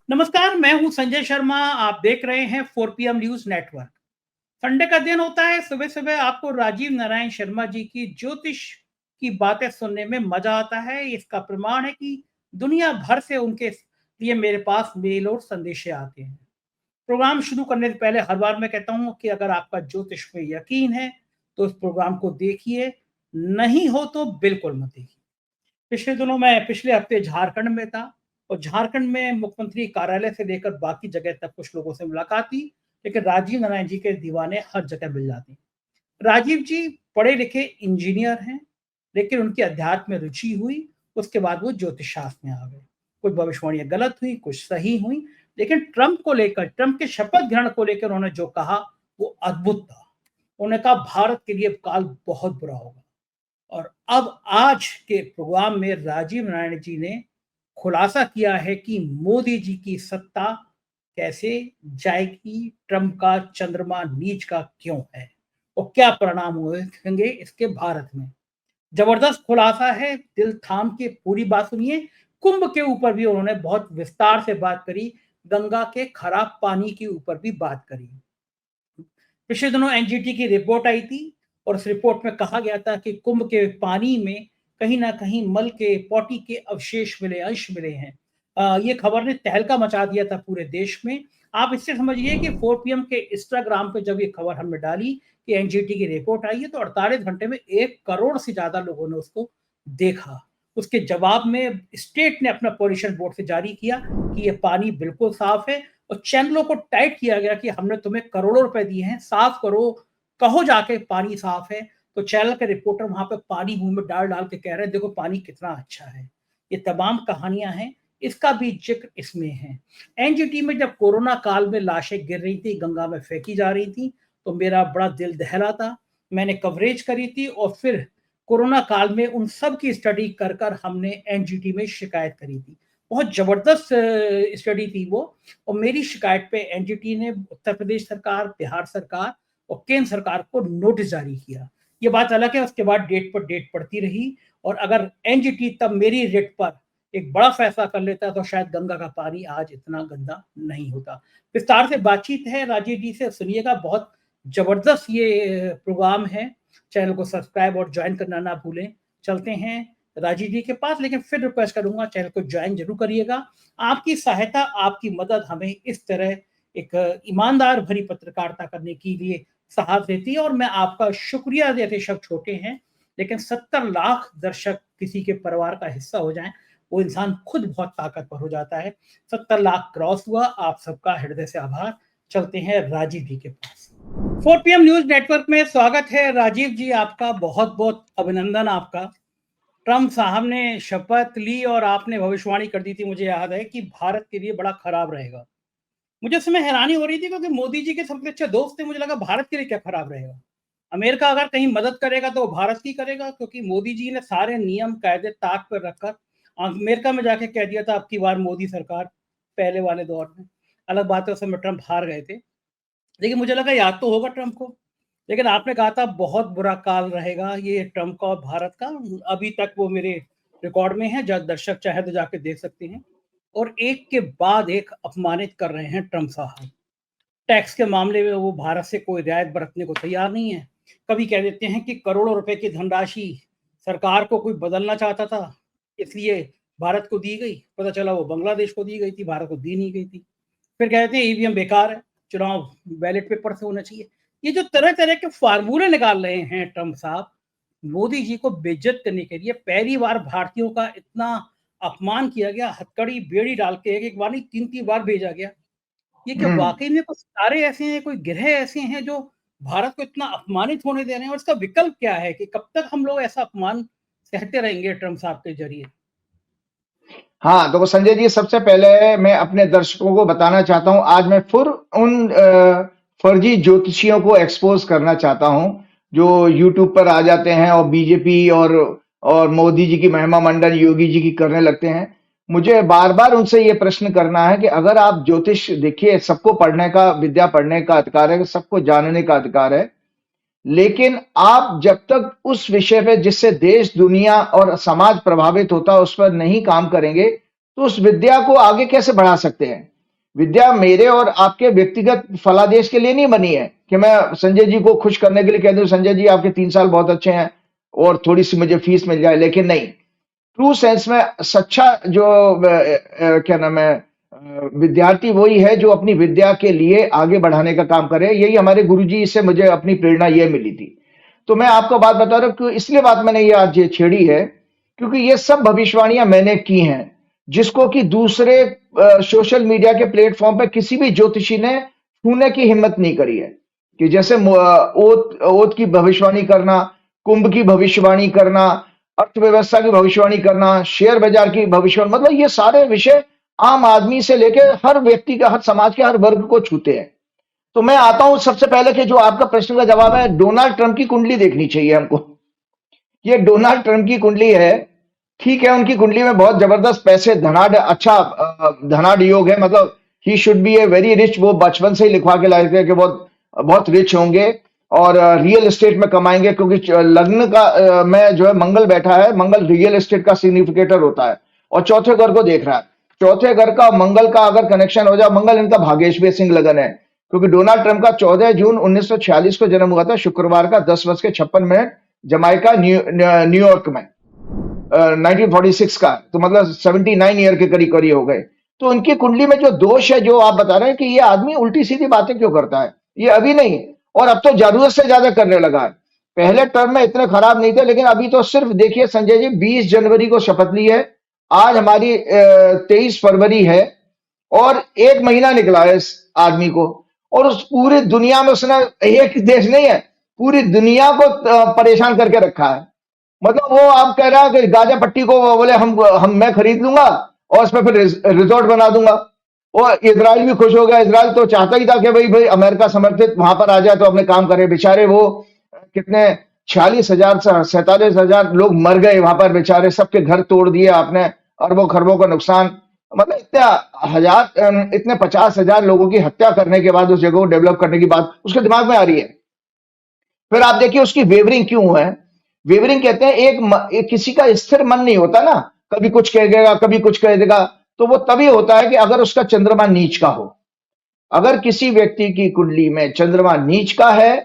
नमस्कार, मैं हूं संजय शर्मा। आप देख रहे हैं 4 पीएम न्यूज नेटवर्क। संडे का दिन होता है, सुबह सुबह आपको राजीव नारायण शर्मा जी की ज्योतिष की बातें सुनने में मजा आता है। इसका प्रमाण है कि दुनिया भर से उनके लिए मेरे पास मेल और संदेशे आते हैं। प्रोग्राम शुरू करने से पहले हर बार मैं कहता हूं कि अगर आपका ज्योतिष में यकीन है तो इस प्रोग्राम को देखिए, नहीं हो तो बिल्कुल मत देखिए। पिछले हफ्ते झारखंड में था और झारखंड में मुख्यमंत्री कार्यालय से लेकर बाकी जगह तक कुछ लोगों से मुलाकात की, लेकिन राजीव नारायण जी के दीवाने हर जगह मिल जाते हैं। राजीव जी पढ़े लिखे इंजीनियर हैं, लेकिन उनकी अध्यात्म में रुचि हुई, उसके बाद वो ज्योतिष शास्त्र में आ गए। कुछ भविष्यवाणियां गलत हुई, कुछ सही हुई, लेकिन ट्रंप के शपथ ग्रहण को लेकर उन्होंने जो कहा वो अद्भुत था। उन्होंने कहा भारत के लिए काल बहुत बुरा होगा। और अब आज के प्रोग्राम में राजीव नारायण जी ने खुलासा किया है कि मोदी जी की सत्ता कैसे जाएगी, ट्रंप का चंद्रमा नीच का क्यों है और क्या परिणाम होंगे इसके भारत में। जबरदस्त खुलासा है, दिल थाम के पूरी बात सुनिए। कुंभ के ऊपर भी उन्होंने बहुत विस्तार से बात करी, गंगा के खराब पानी के ऊपर भी बात करी। पिछले दिनों एनजीटी की रिपोर्ट आई थी और उस रिपोर्ट में कहा गया था कि कुंभ के पानी में कहीं ना कहीं मल के पॉटी के अवशेष मिले, अंश मिले हैं। ये खबर ने तहलका मचा दिया था पूरे देश में। आप इससे समझिए कि 4 पीएम के इंस्टाग्राम पे जब ये खबर हमने डाली कि एनजीटी की रिपोर्ट आई है, तो 48 घंटे में 1 करोड़ से ज्यादा लोगों ने उसको देखा। उसके जवाब में स्टेट ने अपना पोल्यूशन बोर्ड से जारी किया कि ये पानी बिल्कुल साफ है और चैनलों को टाइट किया गया कि हमने तुम्हें करोड़ों रुपए दिए हैं, साफ करो, कहो जाके पानी साफ है। तो चैनल के रिपोर्टर वहां पे पानी मुंह में डाल डाल के कह रहे हैं देखो पानी कितना अच्छा है। ये तमाम कहानियां हैं, इसका भी जिक्र इसमें है। एनजीटी में जब कोरोना काल में लाशें गिर रही थी, गंगा में फेंकी जा रही थी, तो मेरा बड़ा दिल दहला था। मैंने कवरेज करी थी और फिर कोरोना काल में उन सब की स्टडी कर कर हमने एनजीटी में शिकायत करी थी। बहुत जबरदस्त स्टडी थी वो। और मेरी शिकायत पे एनजीटी ने उत्तर प्रदेश सरकार, बिहार सरकार और केंद्र सरकार को नोटिस जारी किया। ये बात अलग है, उसके बाद डेट पर डेट पड़ती रही और अगर एनजीटी तब मेरी रिट पर एक बड़ा फैसला कर लेता तो शायद गंगा का पानी आज इतना गंदा नहीं होता। विस्तार से बातचीत है राजीव जी से, सुनिएगा। बहुत जबरदस्त ये प्रोग्राम है। चैनल को सब्सक्राइब और ज्वाइन करना ना भूलें। चलते हैं राजीव जी के पास, लेकिन फिर रिक्वेस्ट करूंगा चैनल को ज्वाइन जरूर करिएगा। आपकी सहायता, आपकी मदद हमें इस तरह एक ईमानदार भरी पत्रकारिता करने के लिए साहस देती है और मैं आपका शुक्रिया देते। शब्द छोटे हैं, लेकिन 70 लाख दर्शक किसी के परिवार का हिस्सा हो जाएं, वो इंसान खुद बहुत ताकतवर हो जाता है। 70 लाख क्रॉस हुआ, आप सबका हृदय से आभार। चलते हैं राजीव जी के पास। 4 पीएम न्यूज नेटवर्क में स्वागत है राजीव जी, आपका बहुत बहुत अभिनंदन। आपका ट्रंप साहब ने शपथ ली और आपने भविष्यवाणी कर दी थी, मुझे याद है, कि भारत के लिए बड़ा खराब रहेगा। मुझे उसमें हैरानी हो रही थी क्योंकि मोदी जी के सबसे अच्छे दोस्त थे। मुझे लगा भारत के लिए क्या खराब रहेगा। अमेरिका अगर कहीं मदद करेगा तो भारत की करेगा, क्योंकि मोदी जी ने सारे नियम कायदे ताक पर रखकर अमेरिका में जाके कह दिया था अब की बार मोदी सरकार। पहले वाले दौर में अलग बात है, उस समय ट्रंप हार गए थे, लेकिन मुझे लगा याद तो होगा ट्रंप को। लेकिन आपने कहा था बहुत बुरा काल रहेगा ये ट्रंप का और भारत का। अभी तक वो मेरे रिकॉर्ड में है, जब दर्शक चाहे तो जाके देख सकते हैं। और एक के बाद एक अपमानित कर रहे हैं ट्रंप साहब। टैक्स के मामले में वो भारत से कोई रियायत बरतने को तैयार नहीं है। कभी कह देते हैं कि करोड़ों रुपए की धनराशि सरकार को कोई बदलना चाहता था, इसलिए भारत को दी गई। पता चला वो बांग्लादेश को दी गई थी, भारत को दी नहीं गई थी। फिर कहते हैं ईवीएम बेकार है, चुनाव बैलेट पेपर से होना चाहिए। ये जो तरह तरह के फार्मूले निकाल रहे हैं ट्रंप साहब मोदी जी को बेइज्जत करने के लिए, पहली बार भारतीयों का इतना अपमान किया गया, हथकड़ी बेड़ी डाल के एक बार नहीं 3-3 बार भेजा गया। ये क्या वाकई में कुछ तारे ऐसे हैं, कोई ग्रह ऐसे हैं जो भारत को इतना अपमानित होने दे रहे हैं? और इसका विकल्प क्या है कि कब तक हम लोग ऐसा अपमान सहते रहेंगे ट्रंप साहब के जरिए? हाँ, तो संजय जी, सबसे पहले मैं अपने दर्शकों को बताना चाहता हूँ, आज मैं फिर उन फर्जी ज्योतिषियों को एक्सपोज करना चाहता हूँ जो यूट्यूब पर आ जाते हैं और बीजेपी और मोदी जी की महिमा मंडन योगी जी की करने लगते हैं। मुझे बार बार उनसे ये प्रश्न करना है कि अगर आप ज्योतिष देखिए, सबको पढ़ने का, विद्या पढ़ने का अधिकार है, सबको जानने का अधिकार है, लेकिन आप जब तक उस विषय पे जिससे देश, दुनिया और समाज प्रभावित होता है उस पर नहीं काम करेंगे तो उस विद्या को आगे कैसे बढ़ा सकते हैं? विद्या मेरे और आपके व्यक्तिगत फलादेश के लिए नहीं बनी है कि मैं संजय जी को खुश करने के लिए कह दूं संजय जी आपके 3 साल बहुत अच्छे हैं और थोड़ी सी मुझे फीस मिल जाए, लेकिन नहीं, ट्रू सेंस में सच्चा जो क्या नाम है विद्यार्थी वही है जो अपनी विद्या के लिए आगे बढ़ाने का काम करे। यही हमारे गुरुजी से मुझे अपनी प्रेरणा ये मिली थी। तो मैं आपको बात बता रहा हूँ कि इसलिए बात मैंने ये आज ये छेड़ी है क्योंकि ये सब भविष्यवाणियां मैंने की हैं जिसको कि दूसरे सोशल मीडिया के प्लेटफॉर्म पे किसी भी ज्योतिषी ने छूने की हिम्मत नहीं करी है। कि जैसे ओत ओत की भविष्यवाणी करना, कुंभ की भविष्यवाणी करना, अर्थव्यवस्था की भविष्यवाणी करना, शेयर बाजार की भविष्यवाणी, मतलब ये सारे विषय आम आदमी से लेके हर व्यक्ति का, हर समाज के हर वर्ग को छूते हैं। तो मैं आता हूं सबसे पहले कि जो आपका प्रश्न का जवाब है, डोनाल्ड ट्रंप की कुंडली देखनी चाहिए हमको। ये डोनाल्ड ट्रंप की कुंडली है, ठीक है, उनकी कुंडली में बहुत जबरदस्त पैसे धनाढ़, अच्छा धनाढ़ योग है, मतलब he should be a very rich. वो बचपन से ही लिखवा के लाए थे कि बहुत बहुत रिच होंगे और रियल एस्टेट में कमाएंगे, क्योंकि लग्न का में जो है मंगल बैठा है, मंगल रियल एस्टेट का सिग्निफिकेटर होता है और चौथे घर को देख रहा है। चौथे घर का मंगल का अगर कनेक्शन हो जाए, मंगल इनका भाग्येश्वर सिंह लगन है, क्योंकि डोनाल्ड ट्रंप का 14 जून 1946 को जन्म हुआ था, शुक्रवार का 10:56 जमाइका न्यूयॉर्क में 1946 का, तो मतलब 79 ईयर के करीब करीब हो गए। तो उनकी कुंडली में जो दोष है, जो आप बता रहे हैं कि ये आदमी उल्टी सीधी बातें क्यों करता है, ये अभी नहीं, और अब तो जरूरत से ज्यादा करने लगा है। पहले टर्म में इतने खराब नहीं थे, लेकिन अभी तो सिर्फ देखिए संजय जी, 20 जनवरी को शपथ ली है, आज हमारी 23 फरवरी है और 1 महीना निकला है इस आदमी को, और उस पूरी दुनिया में उसने, एक देश नहीं है, पूरी दुनिया को परेशान करके रखा है। मतलब वो आप कह रहा है कि गाजा पट्टी को बोले हम मैं खरीद लूंगा और उसमें फिर रिजॉर्ट बना दूंगा, और इजराइल भी खुश हो गया। इजराइल तो चाहता ही था कि भाई भाई अमेरिका समर्थित वहां पर आ जाए तो अपने काम करे। बेचारे वो कितने 46,000 से 47,000 लोग मर गए वहां पर, बेचारे सबके घर तोड़ दिए आपने, अरबों खरबों का नुकसान, मतलब इतने 50,000 लोगों की हत्या करने के बाद उस जगह को डेवलप करने की बात उसके दिमाग में आ रही है। फिर आप देखिए उसकी वेवरिंग क्यों है। वेवरिंग कहते हैं एक किसी का स्थिर मन नहीं होता ना, कभी कुछ कह देगा कभी कुछ कह देगा, तो वो तभी होता है कि अगर उसका चंद्रमा नीच का हो। अगर किसी व्यक्ति की कुंडली में चंद्रमा नीच का है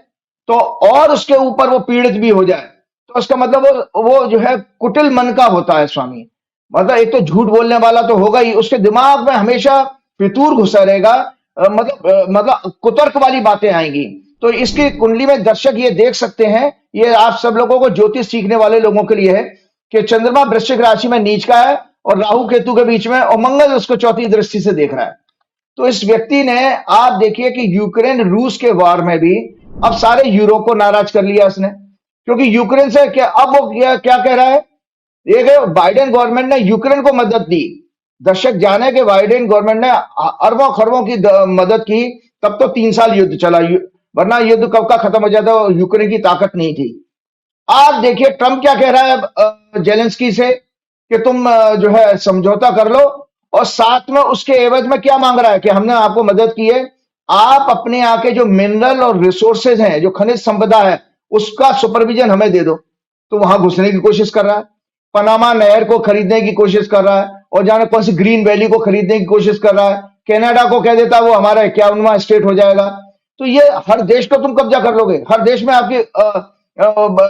तो, और उसके ऊपर वो पीड़ित भी हो जाए, तो उसका मतलब वो जो है कुटिल मन का होता है स्वामी। मतलब एक तो झूठ बोलने वाला तो होगा ही, उसके दिमाग में हमेशा फितूर घुसा रहेगा, मतलब कुतर्क वाली बातें आएंगी। तो इसकी कुंडली में दर्शक ये देख सकते हैं, ये आप सब लोगों को, ज्योतिष सीखने वाले लोगों के लिए है, कि चंद्रमा वृश्चिक राशि में नीच का है और राहु केतु के बीच में, और मंगल उसको चौथी दृष्टि से देख रहा है। तो इस व्यक्ति ने, आप देखिए कि यूक्रेन रूस के वार में भी अब सारे यूरोप को नाराज कर लिया उसने, क्योंकि यूक्रेन से क्या, अब वो क्या कह रहा है, एक बाइडेन गवर्नमेंट ने यूक्रेन को मदद दी। दर्शक जाने के बाइडेन गवर्नमेंट ने अरबों खरबों की मदद की, तब तो 3 साल युद्ध चला, वरना युद्ध कब का खत्म हो जाता, यूक्रेन की ताकत नहीं थी। आज देखिए ट्रंप क्या कह रहा है जेलेंस्की से, कि तुम जो है समझौता कर लो, और साथ में उसके एवज में क्या मांग रहा है कि हमने आपको मदद की है, आप अपने यहाँ के जो मिनरल और रिसोर्सेज हैं, जो खनिज संपदा है, उसका सुपरविजन हमें दे दो। तो वहां घुसने की कोशिश कर रहा है, पनामा नहर को खरीदने की कोशिश कर रहा है, और जाने कौन सी ग्रीन वैली को खरीदने की कोशिश कर रहा है। कनाडा को कह देता वो हमारा 51वां स्टेट हो जाएगा। तो ये हर देश को तुम कब्जा कर लोगे, हर देश में आपकी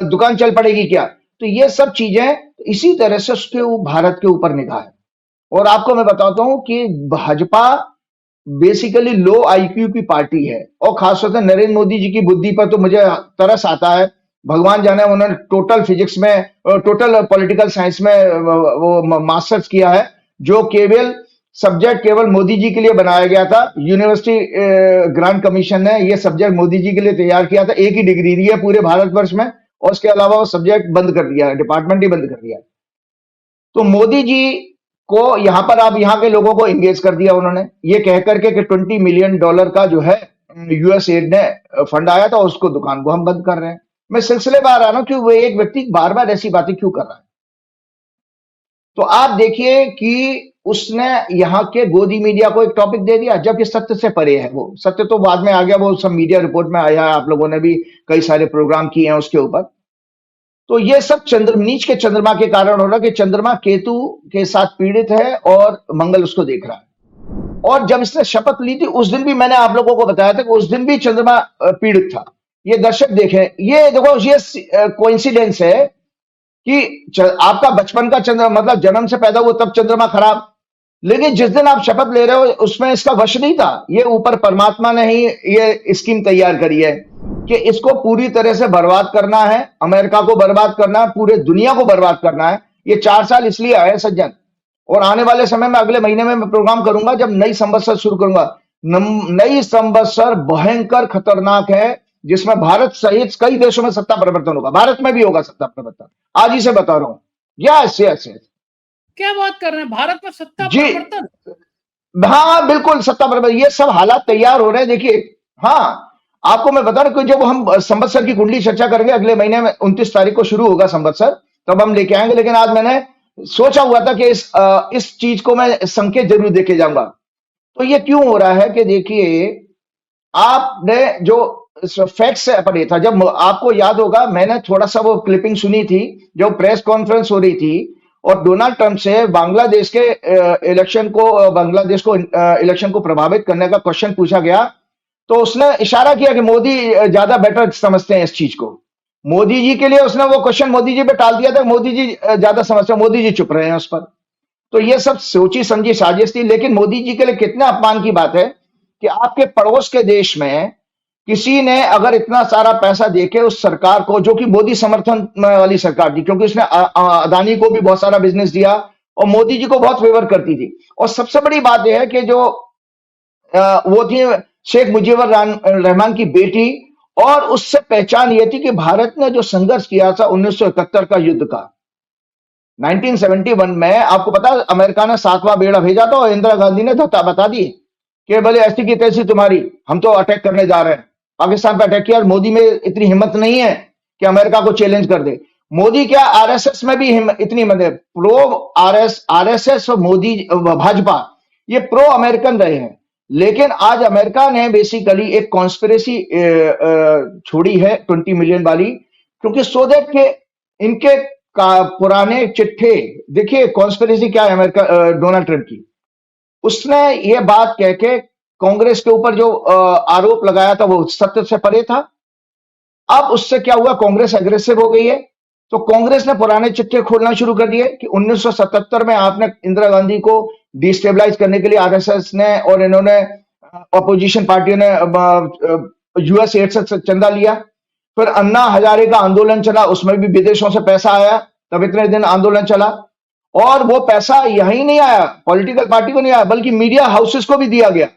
दुकान चल पड़ेगी क्या। तो ये सब चीजें, इसी तरह से उसके भारत के ऊपर निगाह है। और आपको मैं बताता हूं कि भाजपा बेसिकली लो आईक्यू की पार्टी है, और खासतौर से नरेंद्र मोदी जी की बुद्धि पर तो मुझे तरस आता है। भगवान जाने उन्होंने टोटल फिजिक्स में, टोटल पॉलिटिकल साइंस में वो मास्टर्स किया है, जो केवल सब्जेक्ट केवल मोदी जी के लिए बनाया गया था। यूनिवर्सिटी ग्रांट कमीशन ने ये सब्जेक्ट मोदी जी के लिए तैयार किया था, एक ही डिग्री दी है पूरे भारतवर्ष में, और उसके अलावा वो सब्जेक्ट बंद कर दिया है, डिपार्टमेंट ही बंद कर दिया है। तो मोदी जी को यहां पर, आप यहां के लोगों को इंगेज कर दिया उन्होंने, ये कह करके कि $20 मिलियन का जो है यूएस एड ने फंड आया था, उसको दुकान को हम बंद कर रहे हैं। मैं सिलसिले में आ रहा हूं कि वो एक व्यक्ति बार बार ऐसी बातें क्यों कर रहा है। तो आप देखिए कि उसने यहाँ के गोदी मीडिया को एक टॉपिक दे दिया, जबकि सत्य से परे है। वो सत्य तो बाद में आ गया, वो सब मीडिया रिपोर्ट में आया है, आप लोगों ने भी कई सारे प्रोग्राम किए हैं उसके ऊपर। तो ये सब नीच के चंद्रमा के कारण हो रहा है, कि चंद्रमा केतु के साथ पीड़ित है और मंगल उसको देख रहा है। और जब इसने शपथ ली थी उस दिन भी मैंने आप लोगों को बताया था कि उस दिन भी चंद्रमा पीड़ित था। ये दर्शक देखें, ये देखो, ये कोइंसिडेंस है कि आपका बचपन का चंद्रमा, मतलब जन्म से पैदा हुआ तब चंद्रमा खराब, लेकिन जिस दिन आप शपथ ले रहे हो उसमें इसका वश नहीं था। ये ऊपर परमात्मा ने ही ये स्कीम तैयार करी है कि इसको पूरी तरह से बर्बाद करना है, अमेरिका को बर्बाद करना है, पूरे दुनिया को बर्बाद करना है। ये 4 साल इसलिए आए सज्जन, और आने वाले समय में अगले महीने में मैं प्रोग्राम करूंगा जब नई संवत्सर शुरू करूंगा। नई संवत्सर भयंकर खतरनाक है, जिसमें भारत सहित कई देशों में सत्ता परिवर्तन होगा। भारत में भी होगा सत्ता परिवर्तन, आज ही से बता रहा हूं। यस यस यस, क्या बात कर रहे हैं, भारत में सत्ता जी परिवर्तन? हाँ बिल्कुल, सत्ता परिवर्तन, ये सब हालात तैयार हो रहे हैं। देखिए, हाँ आपको मैं बता रहा हूं कि जब हम संवत्सर की कुंडली चर्चा करेंगे अगले महीने में 29 तारीख को शुरू होगा संवत्सर, तब हम लेके आएंगे। लेकिन आज मैंने सोचा हुआ था कि इस चीज को मैं संकेत जरूर देके जाऊंगा। तो ये क्यों हो रहा है कि देखिए, आपने जो फैक्ट से पढ़े था, जब आपको याद होगा मैंने थोड़ा सा वो क्लिपिंग सुनी थी जब प्रेस कॉन्फ्रेंस हो रही थी और डोनाल्ड ट्रंप से बांग्लादेश के इलेक्शन को प्रभावित करने का क्वेश्चन पूछा गया, तो उसने इशारा किया कि मोदी ज्यादा बेटर समझते हैं इस चीज को। मोदी जी के लिए उसने वो क्वेश्चन मोदी जी पे टाल दिया था, मोदी जी ज्यादा समझते हैं, मोदी जी चुप रहे हैं उस पर। तो ये सब सोची समझी साजिश थी। लेकिन मोदी जी के लिए कितना अपमान की बात है कि आपके पड़ोस के देश में किसी ने अगर इतना सारा पैसा देके उस सरकार को, जो कि मोदी समर्थन वाली सरकार थी, क्योंकि उसने अदानी को भी बहुत सारा बिजनेस दिया और मोदी जी को बहुत फेवर करती थी। और सबसे बड़ी बात यह है कि जो वो थी शेख मुजीबुर रहमान की बेटी, और उससे पहचान ये थी कि भारत ने जो संघर्ष किया था 1971 का युद्ध का, 1971 में, आपको पता अमेरिका ने 7वां बेड़ा भेजा था और इंदिरा गांधी ने धत्ता बता दी कि भले ऐसी की तैसी तुम्हारी, हम तो अटैक करने जा रहे हैं, पाकिस्तान पर अटैक किया। मोदी में इतनी हिम्मत नहीं है कि अमेरिका को चैलेंज कर दे। मोदी क्या, आरएसएस में भी इतनी हिम्मत है। प्रो आरएसएस और मोदी भाजपा ये प्रो अमेरिकन रहे हैं। लेकिन आज अमेरिका ने बेसिकली एक कॉन्स्पिरेसी छोड़ी है 20 मिलियन वाली, क्योंकि सो दैट के इनके पुराने चिट्ठे, देखिए कॉन्स्पिरेसी क्या है अमेरिका डोनाल्ड ट्रंप की, उसने ये बात कह के कांग्रेस के ऊपर जो आरोप लगाया था वो सत्य से परे था। अब उससे क्या हुआ, कांग्रेस एग्रेसिव हो गई है, तो कांग्रेस ने पुराने चिट्ठे खोलना शुरू कर दिए कि 1977 में आपने इंदिरा गांधी को डिस्टेबलाइज करने के लिए आरएसएस ने और इन्होंने अपोजिशन पार्टियों ने यूएस एड से चंदा लिया। फिर अन्ना हजारे का आंदोलन चला, उसमें भी विदेशों से पैसा आया, तब इतने दिन आंदोलन चला। और वो पैसा यहीं नहीं आया, पॉलिटिकल पार्टी को नहीं आया, बल्कि मीडिया हाउसेस को भी दिया गया।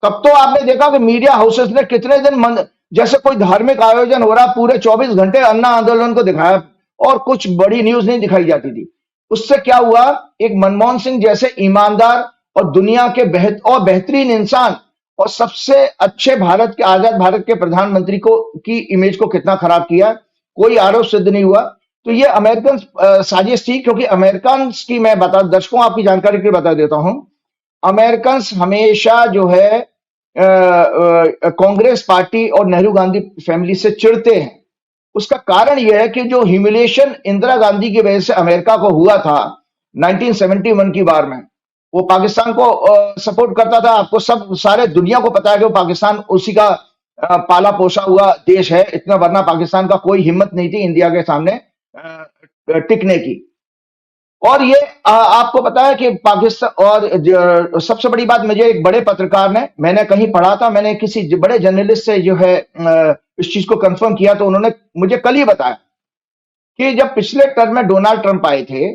तब तो आपने देखा कि मीडिया हाउसेस ने कितने दिन जैसे कोई धार्मिक आयोजन हो रहा, पूरे 24 घंटे अन्ना आंदोलन को दिखाया और कुछ बड़ी न्यूज नहीं दिखाई जाती थी। उससे क्या हुआ, एक मनमोहन सिंह जैसे ईमानदार और दुनिया के बेहतरीन इंसान और सबसे अच्छे भारत के, आजाद भारत के प्रधानमंत्री की इमेज को कितना खराब किया, कोई आरोप सिद्ध नहीं हुआ। तो ये अमेरिकन साजिश थी, क्योंकि अमेरिकन की मैं दर्शकों आपकी जानकारी के लिए बता देता हूं, अमेरिकन हमेशा जो है कांग्रेस पार्टी और नेहरू गांधी फैमिली से चिढ़ते हैं। उसका कारण यह है कि जो ह्यूमिलिएशन इंदिरा गांधी की वजह से अमेरिका को हुआ था 1971 की बार में, वो पाकिस्तान को सपोर्ट करता था। आपको सब सारे दुनिया को पता है कि वो पाकिस्तान उसी का पाला पोसा हुआ देश है, इतना, वरना पाकिस्तान का कोई हिम्मत नहीं थी इंडिया के सामने टिकने की। और ये आपको पता है कि पाकिस्तान, और सबसे बड़ी बात, मुझे एक बड़े पत्रकार ने, मैंने कहीं पढ़ा था, मैंने किसी बड़े जर्नलिस्ट से जो है इस चीज को कंफर्म किया, तो उन्होंने मुझे कल ही बताया कि जब पिछले टर्म में डोनाल्ड ट्रंप आए थे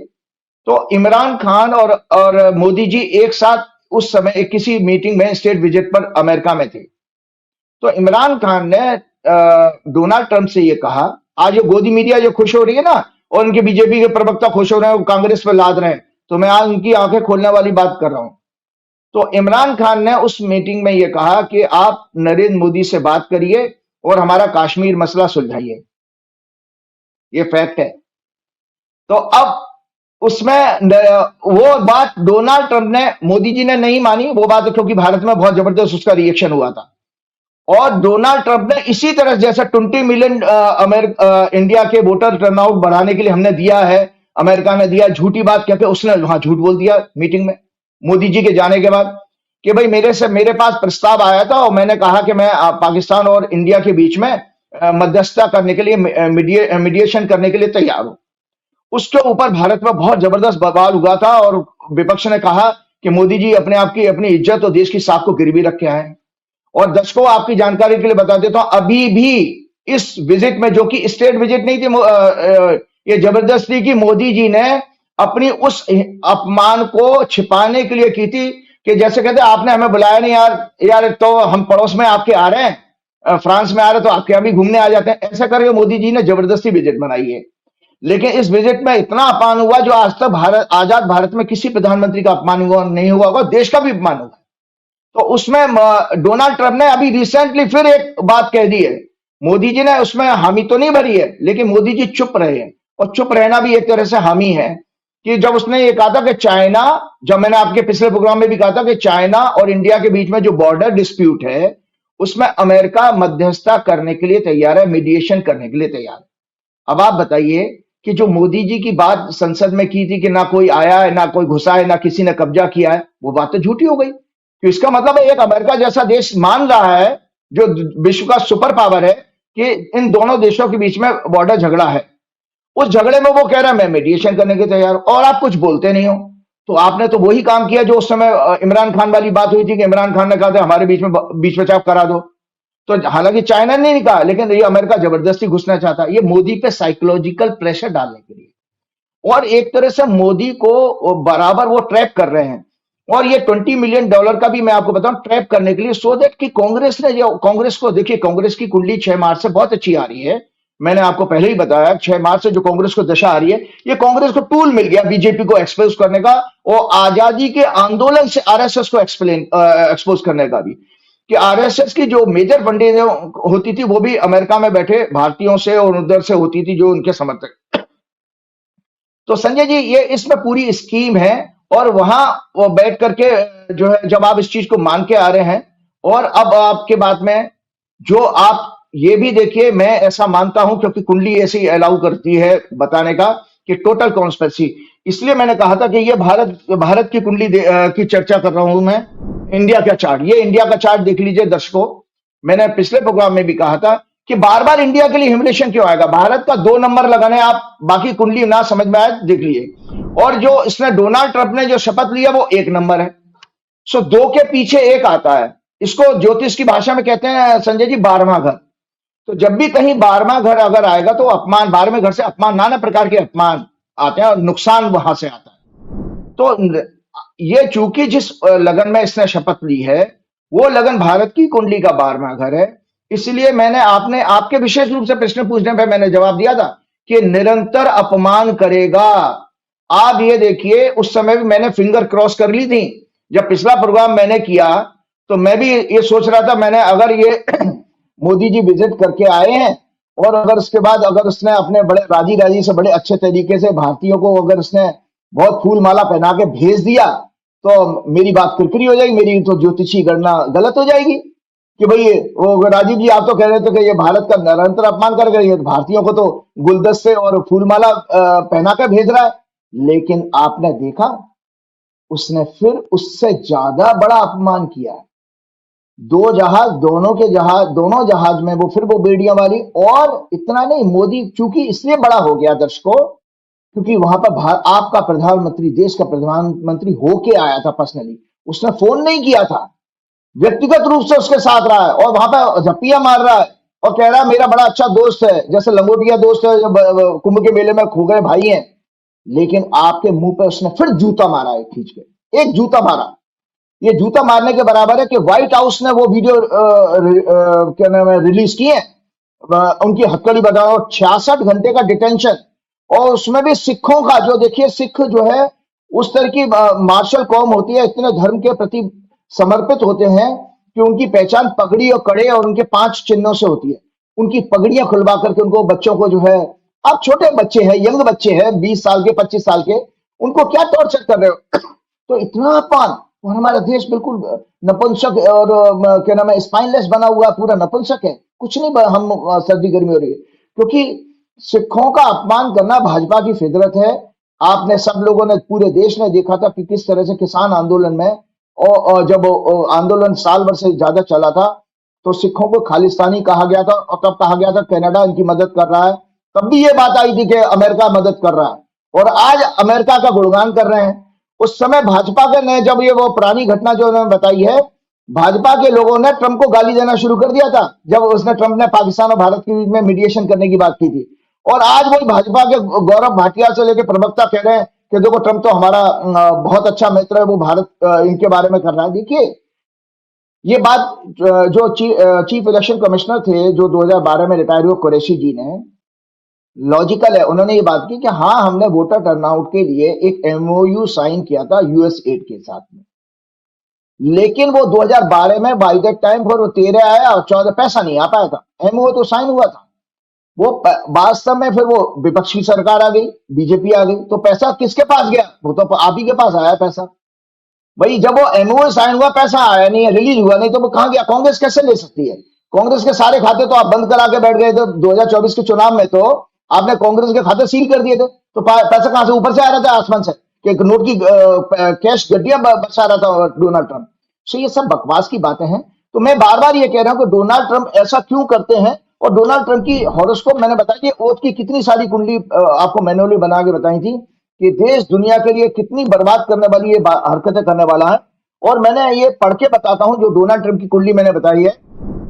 तो इमरान खान और मोदी जी एक साथ उस समय एक किसी मीटिंग में स्टेट विजिट पर अमेरिका में थे। तो इमरान खान ने डोनाल्ड ट्रंप से ये कहा, आज ये गोदी मीडिया जो खुश हो रही है ना, और उनके बीजेपी के प्रवक्ता खुश हो रहे हैं, वो कांग्रेस पर लाद रहे हैं, तो मैं आज उनकी आंखें खोलने वाली बात कर रहा हूं। तो इमरान खान ने उस मीटिंग में यह कहा कि आप नरेंद्र मोदी से बात करिए और हमारा कश्मीर मसला सुलझाइए, ये फैक्ट है। तो अब उसमें वो बात डोनाल्ड ट्रंप ने, मोदी जी ने नहीं मानी वो बात, क्योंकि भारत में बहुत जबरदस्त उसका रिएक्शन हुआ था। और डोनाल्ड ट्रंप ने इसी तरह, जैसा 20 मिलियन इंडिया के वोटर टर्नआउट बढ़ाने के लिए हमने दिया है, अमेरिका ने दिया, झूठी बात कहते उसने वहां झूठ बोल दिया मीटिंग में मोदी जी के जाने के बाद। कि भाई मेरे पास प्रस्ताव आया था और मैंने कहा कि मैं पाकिस्तान और इंडिया के बीच में मध्यस्थता करने के लिए मीडिएशन करने के लिए तैयार हूं। उसके ऊपर भारत में बहुत जबरदस्त बवाल हुआ था और विपक्ष ने कहा कि मोदी जी अपने आप की अपनी इज्जत और देश की साख को गिरवी रख के आए हैं। और दर्शकों, आपकी जानकारी के लिए बता देता हूं, अभी भी इस विजिट में, जो कि स्टेट विजिट नहीं थी, ये जबरदस्ती की मोदी जी ने अपनी उस अपमान को छिपाने के लिए की थी कि जैसे कहते आपने हमें बुलाया नहीं यार तो हम पड़ोस में आपके आ रहे हैं, फ्रांस में आ रहे तो आपके यहाँ भी घूमने आ जाते हैं। ऐसा करके मोदी जी ने जबरदस्ती विजिट बनाई है। लेकिन इस विजिट में इतना अपमान हुआ जो आज तक आजाद भारत में किसी प्रधानमंत्री का अपमान हुआ नहीं हुआ होगा, देश का भी अपमान हुआ। तो उसमें डोनाल्ड ट्रंप ने अभी रिसेंटली फिर एक बात कह दी है। मोदी जी ने उसमें हामी तो नहीं भरी है, लेकिन मोदी जी चुप रहे हैं, और चुप रहना भी एक तरह से हामी है। कि जब उसने ये कहा था कि चाइना, जब मैंने आपके पिछले प्रोग्राम में भी कहा था कि चाइना और इंडिया के बीच में जो बॉर्डर डिस्प्यूट है उसमें अमेरिका मध्यस्थता करने के लिए तैयार है, मीडिएशन करने के लिए तैयार है। अब आप बताइए कि जो मोदी जी की बात संसद में की थी कि ना कोई आया है, ना कोई घुसा है, ना किसी ने कब्जा किया है, वो बात तो झूठी हो गई। तो इसका मतलब है एक अमेरिका जैसा देश मान रहा है, जो विश्व का सुपर पावर है, कि इन दोनों देशों के बीच में बॉर्डर झगड़ा है। उस झगड़े में वो कह रहा है मैं मीडिएशन करने के तैयार हूं, और आप कुछ बोलते नहीं हो। तो आपने तो वही काम किया जो उस समय इमरान खान वाली बात हुई थी कि इमरान खान ने कहा था हमारे बीच में आप करा दो। तो हालांकि चाइना ने नहीं कहा, लेकिन ये अमेरिका जबरदस्ती घुसना चाहता है, ये मोदी पे साइकोलॉजिकल प्रेशर डालने के लिए। और एक तरह से मोदी को बराबर वो ट्रैप कर रहे हैं। और ये $20 मिलियन का भी मैं आपको बताऊं ट्रैप करने के लिए, सो दैट कि कांग्रेस को देखिए, कांग्रेस की कुंडली 6 मार्च से बहुत अच्छी आ रही है। मैंने आपको पहले ही बताया 6 मार्च से जो कांग्रेस को दशा आ रही है, ये कांग्रेस को टूल मिल गया बीजेपी को एक्सपोज करने का, और आजादी के आंदोलन से आरएसएस को एक्सपोज करने का भी। कि आरएसएस की जो मेजर फंडिंग होती थी वो भी अमेरिका में बैठे भारतीयों से और उधर से होती थी, जो उनके समर्थक। तो संजय जी, ये इसमें पूरी स्कीम है। और वहां वो बैठ करके जो है, जब आप इस चीज को मान के आ रहे हैं, और अब आपके बात में जो आप ये भी देखिए, मैं ऐसा मानता हूं क्योंकि कुंडली ऐसी अलाउ करती है बताने का कि टोटल कॉन्स्पिरेसी। इसलिए मैंने कहा था कि ये भारत की कुंडली की चर्चा कर रहा हूं मैं। इंडिया का चार्ट, ये इंडिया का चार्ट देख लीजिए दर्शकों। मैंने पिछले प्रोग्राम में भी कहा था कि बार बार इंडिया के लिए ह्यूमिलेशन क्यों आएगा। भारत का 2 नंबर लगाने, आप बाकी कुंडली ना समझ में आए देख लीजिए। और जो इसने डोनाल्ड ट्रंप ने जो शपथ लिया वो 1 नंबर है। सो 2 के पीछे 1 आता है। इसको ज्योतिष की भाषा में कहते हैं संजय जी 12वां घर। तो जब भी कहीं 12वां घर अगर आएगा तो अपमान, 12वें घर से अपमान, नाना प्रकार के अपमान आते हैं और नुकसान वहां से आता है। तो ये चूंकि जिस लगन में इसने शपथ ली है वो लगन भारत की कुंडली का 12वां घर है, इसलिए मैंने आपके विशेष रूप से प्रश्न पूछने पर मैंने जवाब दिया था कि निरंतर अपमान करेगा। आप ये देखिए, उस समय भी मैंने फिंगर क्रॉस कर ली थी। जब पिछला प्रोग्राम मैंने किया तो मैं भी ये सोच रहा था, मैंने अगर ये मोदी जी विजिट करके आए हैं और अगर उसके बाद अगर उसने अपने बड़े राजी से बड़े अच्छे तरीके से भारतीयों को अगर उसने बहुत फूल माला पहना के भेज दिया तो मेरी बात कुरकुरी हो जाएगी, मेरी तो ज्योतिषी गणना गलत हो जाएगी कि भाई वो राजीव जी आप तो कह रहे थे कि ये भारत का निरंतर अपमान कर रही है, भारतीयों को तो गुलदस्ते और फूलमाला पहना कर भेज रहा है। लेकिन आपने देखा उसने फिर उससे ज्यादा बड़ा अपमान किया। 2 जहाज, दोनों जहाज में वो फिर वो बेड़ियां वाली। और इतना नहीं, मोदी चूंकि इसलिए बड़ा हो गया दर्शकों, क्योंकि वहां पर आपका प्रधानमंत्री, देश का प्रधानमंत्री होके आया था पर्सनली। उसने फोन नहीं किया था, व्यक्तिगत रूप से उसके साथ रहा है और वहां पर झप्पियां मार रहा है और कह रहा है मेरा बड़ा अच्छा दोस्त है, जैसे लंगोटिया दोस्त है, जब कुंभ के मेले में खो गए भाई हैं। लेकिन आपके मुंह पे उसने फिर जूता मारा है, खींच के एक जूता मारा। ये जूता मारने के बराबर है कि व्हाइट हाउस ने वो वीडियो क्या नाम है रिलीज किए, उनकी हथकड़ी बताओ, 66 घंटे का डिटेंशन। और उसमें भी सिखों का, जो देखिए सिख जो है उस तरह की मार्शल कौम होती है, इतने धर्म के प्रति समर्पित होते हैं कि उनकी पहचान पगड़ी और कड़े और उनके 5 चिन्हों से होती है। उनकी पगड़ियां खुलवा करके उनको बच्चों को जो है, आप छोटे बच्चे हैं, यंग बच्चे हैं, 20 साल के 25 साल के, उनको क्या टॉर्चर कर रहे हो। तो इतना अपमान। और हमारा देश बिल्कुल नपुंसक और क्या नाम है स्पाइनलेस बना हुआ पूरा नपुंसक है, कुछ नहीं। हम सर्दी गर्मी हो रही है क्योंकि सिखों का अपमान करना भाजपा की फितरत है। आपने सब लोगों ने, पूरे देश ने देखा था कि किस तरह से किसान आंदोलन में और जब आंदोलन साल भर से ज्यादा चला था तो सिखों को खालिस्तानी कहा गया था, और तब कहा गया था कनाडा इनकी मदद कर रहा है। तब भी ये बात आई थी कि अमेरिका मदद कर रहा है, और आज अमेरिका का गुणगान कर रहे हैं। उस समय भाजपा के ने जब ये वो पुरानी घटना जो उन्होंने बताई है, भाजपा के लोगों ने ट्रंप को गाली देना शुरू कर दिया था जब ट्रंप ने पाकिस्तान और भारत के बीच में मीडिएशन करने की बात की थी। और आज वही भाजपा के गौरव भाटिया से लेकर प्रवक्ता कह रहे हैं कि देखो ट्रंप तो हमारा बहुत अच्छा मित्र है, वो भारत इनके बारे में कर रहा है। देखिए ये बात जो चीफ इलेक्शन कमिश्नर थे जो 2012 में रिटायर हुए कुरैशी जी ने, लॉजिकल है, उन्होंने ये बात की कि हाँ हमने वोटर टर्नआउट के लिए एक एमओयू साइन किया था यूएस एड के साथ में, लेकिन वो 2012 में बाय दैट टाइम फिर वो 13 आया और 14 पैसा नहीं आ पाया था। एमओयू तो साइन हुआ था, वो वास्तव में फिर वो विपक्ष की सरकार आ गई, बीजेपी आ गई, तो पैसा किसके पास गया? वो तो आप ही के पास आया पैसा। भाई जब वो एमओयू साइन हुआ पैसा आया नहीं है, रिलीज हुआ नहीं, तो वो कहां गया? कांग्रेस कैसे ले सकती है? कांग्रेस के सारे खाते तो आप बंद करा के बैठ गए थे 2024 के चुनाव में, तो आपने कांग्रेस के खाते सील कर दिए थे, तो पैसा कहां से? ऊपर से आ रहा था आसमान से कि नोट की कैश गड्डियां बरसा रहा था डोनाल्ड ट्रंप। सो ये सब बकवास की बातें हैं। तो मैं बार बार ये कह रहा हूं कि डोनाल्ड ट्रंप ऐसा क्यों करते हैं, और डोनाल्ड ट्रंप की हॉरोस्कोप मैंने बताई थी, ओथ की कितनी सारी कुंडली आपको मैनुअली बना के बताई थी कि देश दुनिया के लिए कितनी बर्बाद करने वाली ये हरकतें करने वाला है। और मैंने ये पढ़ के बताता हूं जो डोनाल्ड ट्रंप की कुंडली मैंने बताई है।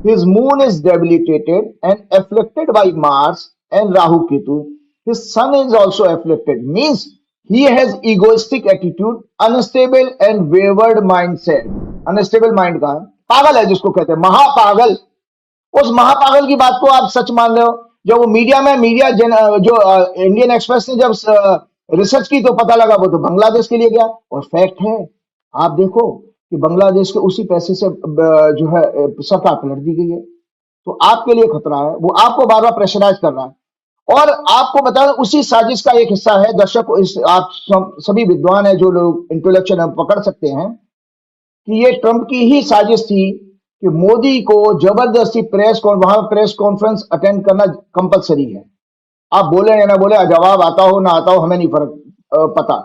His moon is debilitated and afflicted by Mars and Rahu Ketu. His sun is also afflicted, means he has egoistic attitude, unstable and wayward mindset. Unstable mind का पागल है जिसको कहते हैं महापागल। उस महापागल की बात को आप सच मान रहे हो? जब वो मीडिया में जो इंडियन एक्सप्रेस ने जब रिसर्च की तो पता लगा वो तो बांग्लादेश के लिए गया, और फैक्ट है आप देखो कि बांग्लादेश के उसी पैसे से जो है सरकार पलट दी गई है। तो आपके लिए खतरा है, वो आपको बार बार प्रेशराइज कर रहा है। और आपको बता दें उसी साजिश का एक हिस्सा है, दर्शक आप सभी विद्वान है जो लोग इंटेलेक्चुअल पकड़ सकते हैं कि ये ट्रंप की ही साजिश थी कि मोदी को जबरदस्ती वहां प्रेस कॉन्फ्रेंस अटेंड करना कंपलसरी है। आप बोले या ना बोले, जवाब आता हो ना आता हो हमें नहीं फर्क पता,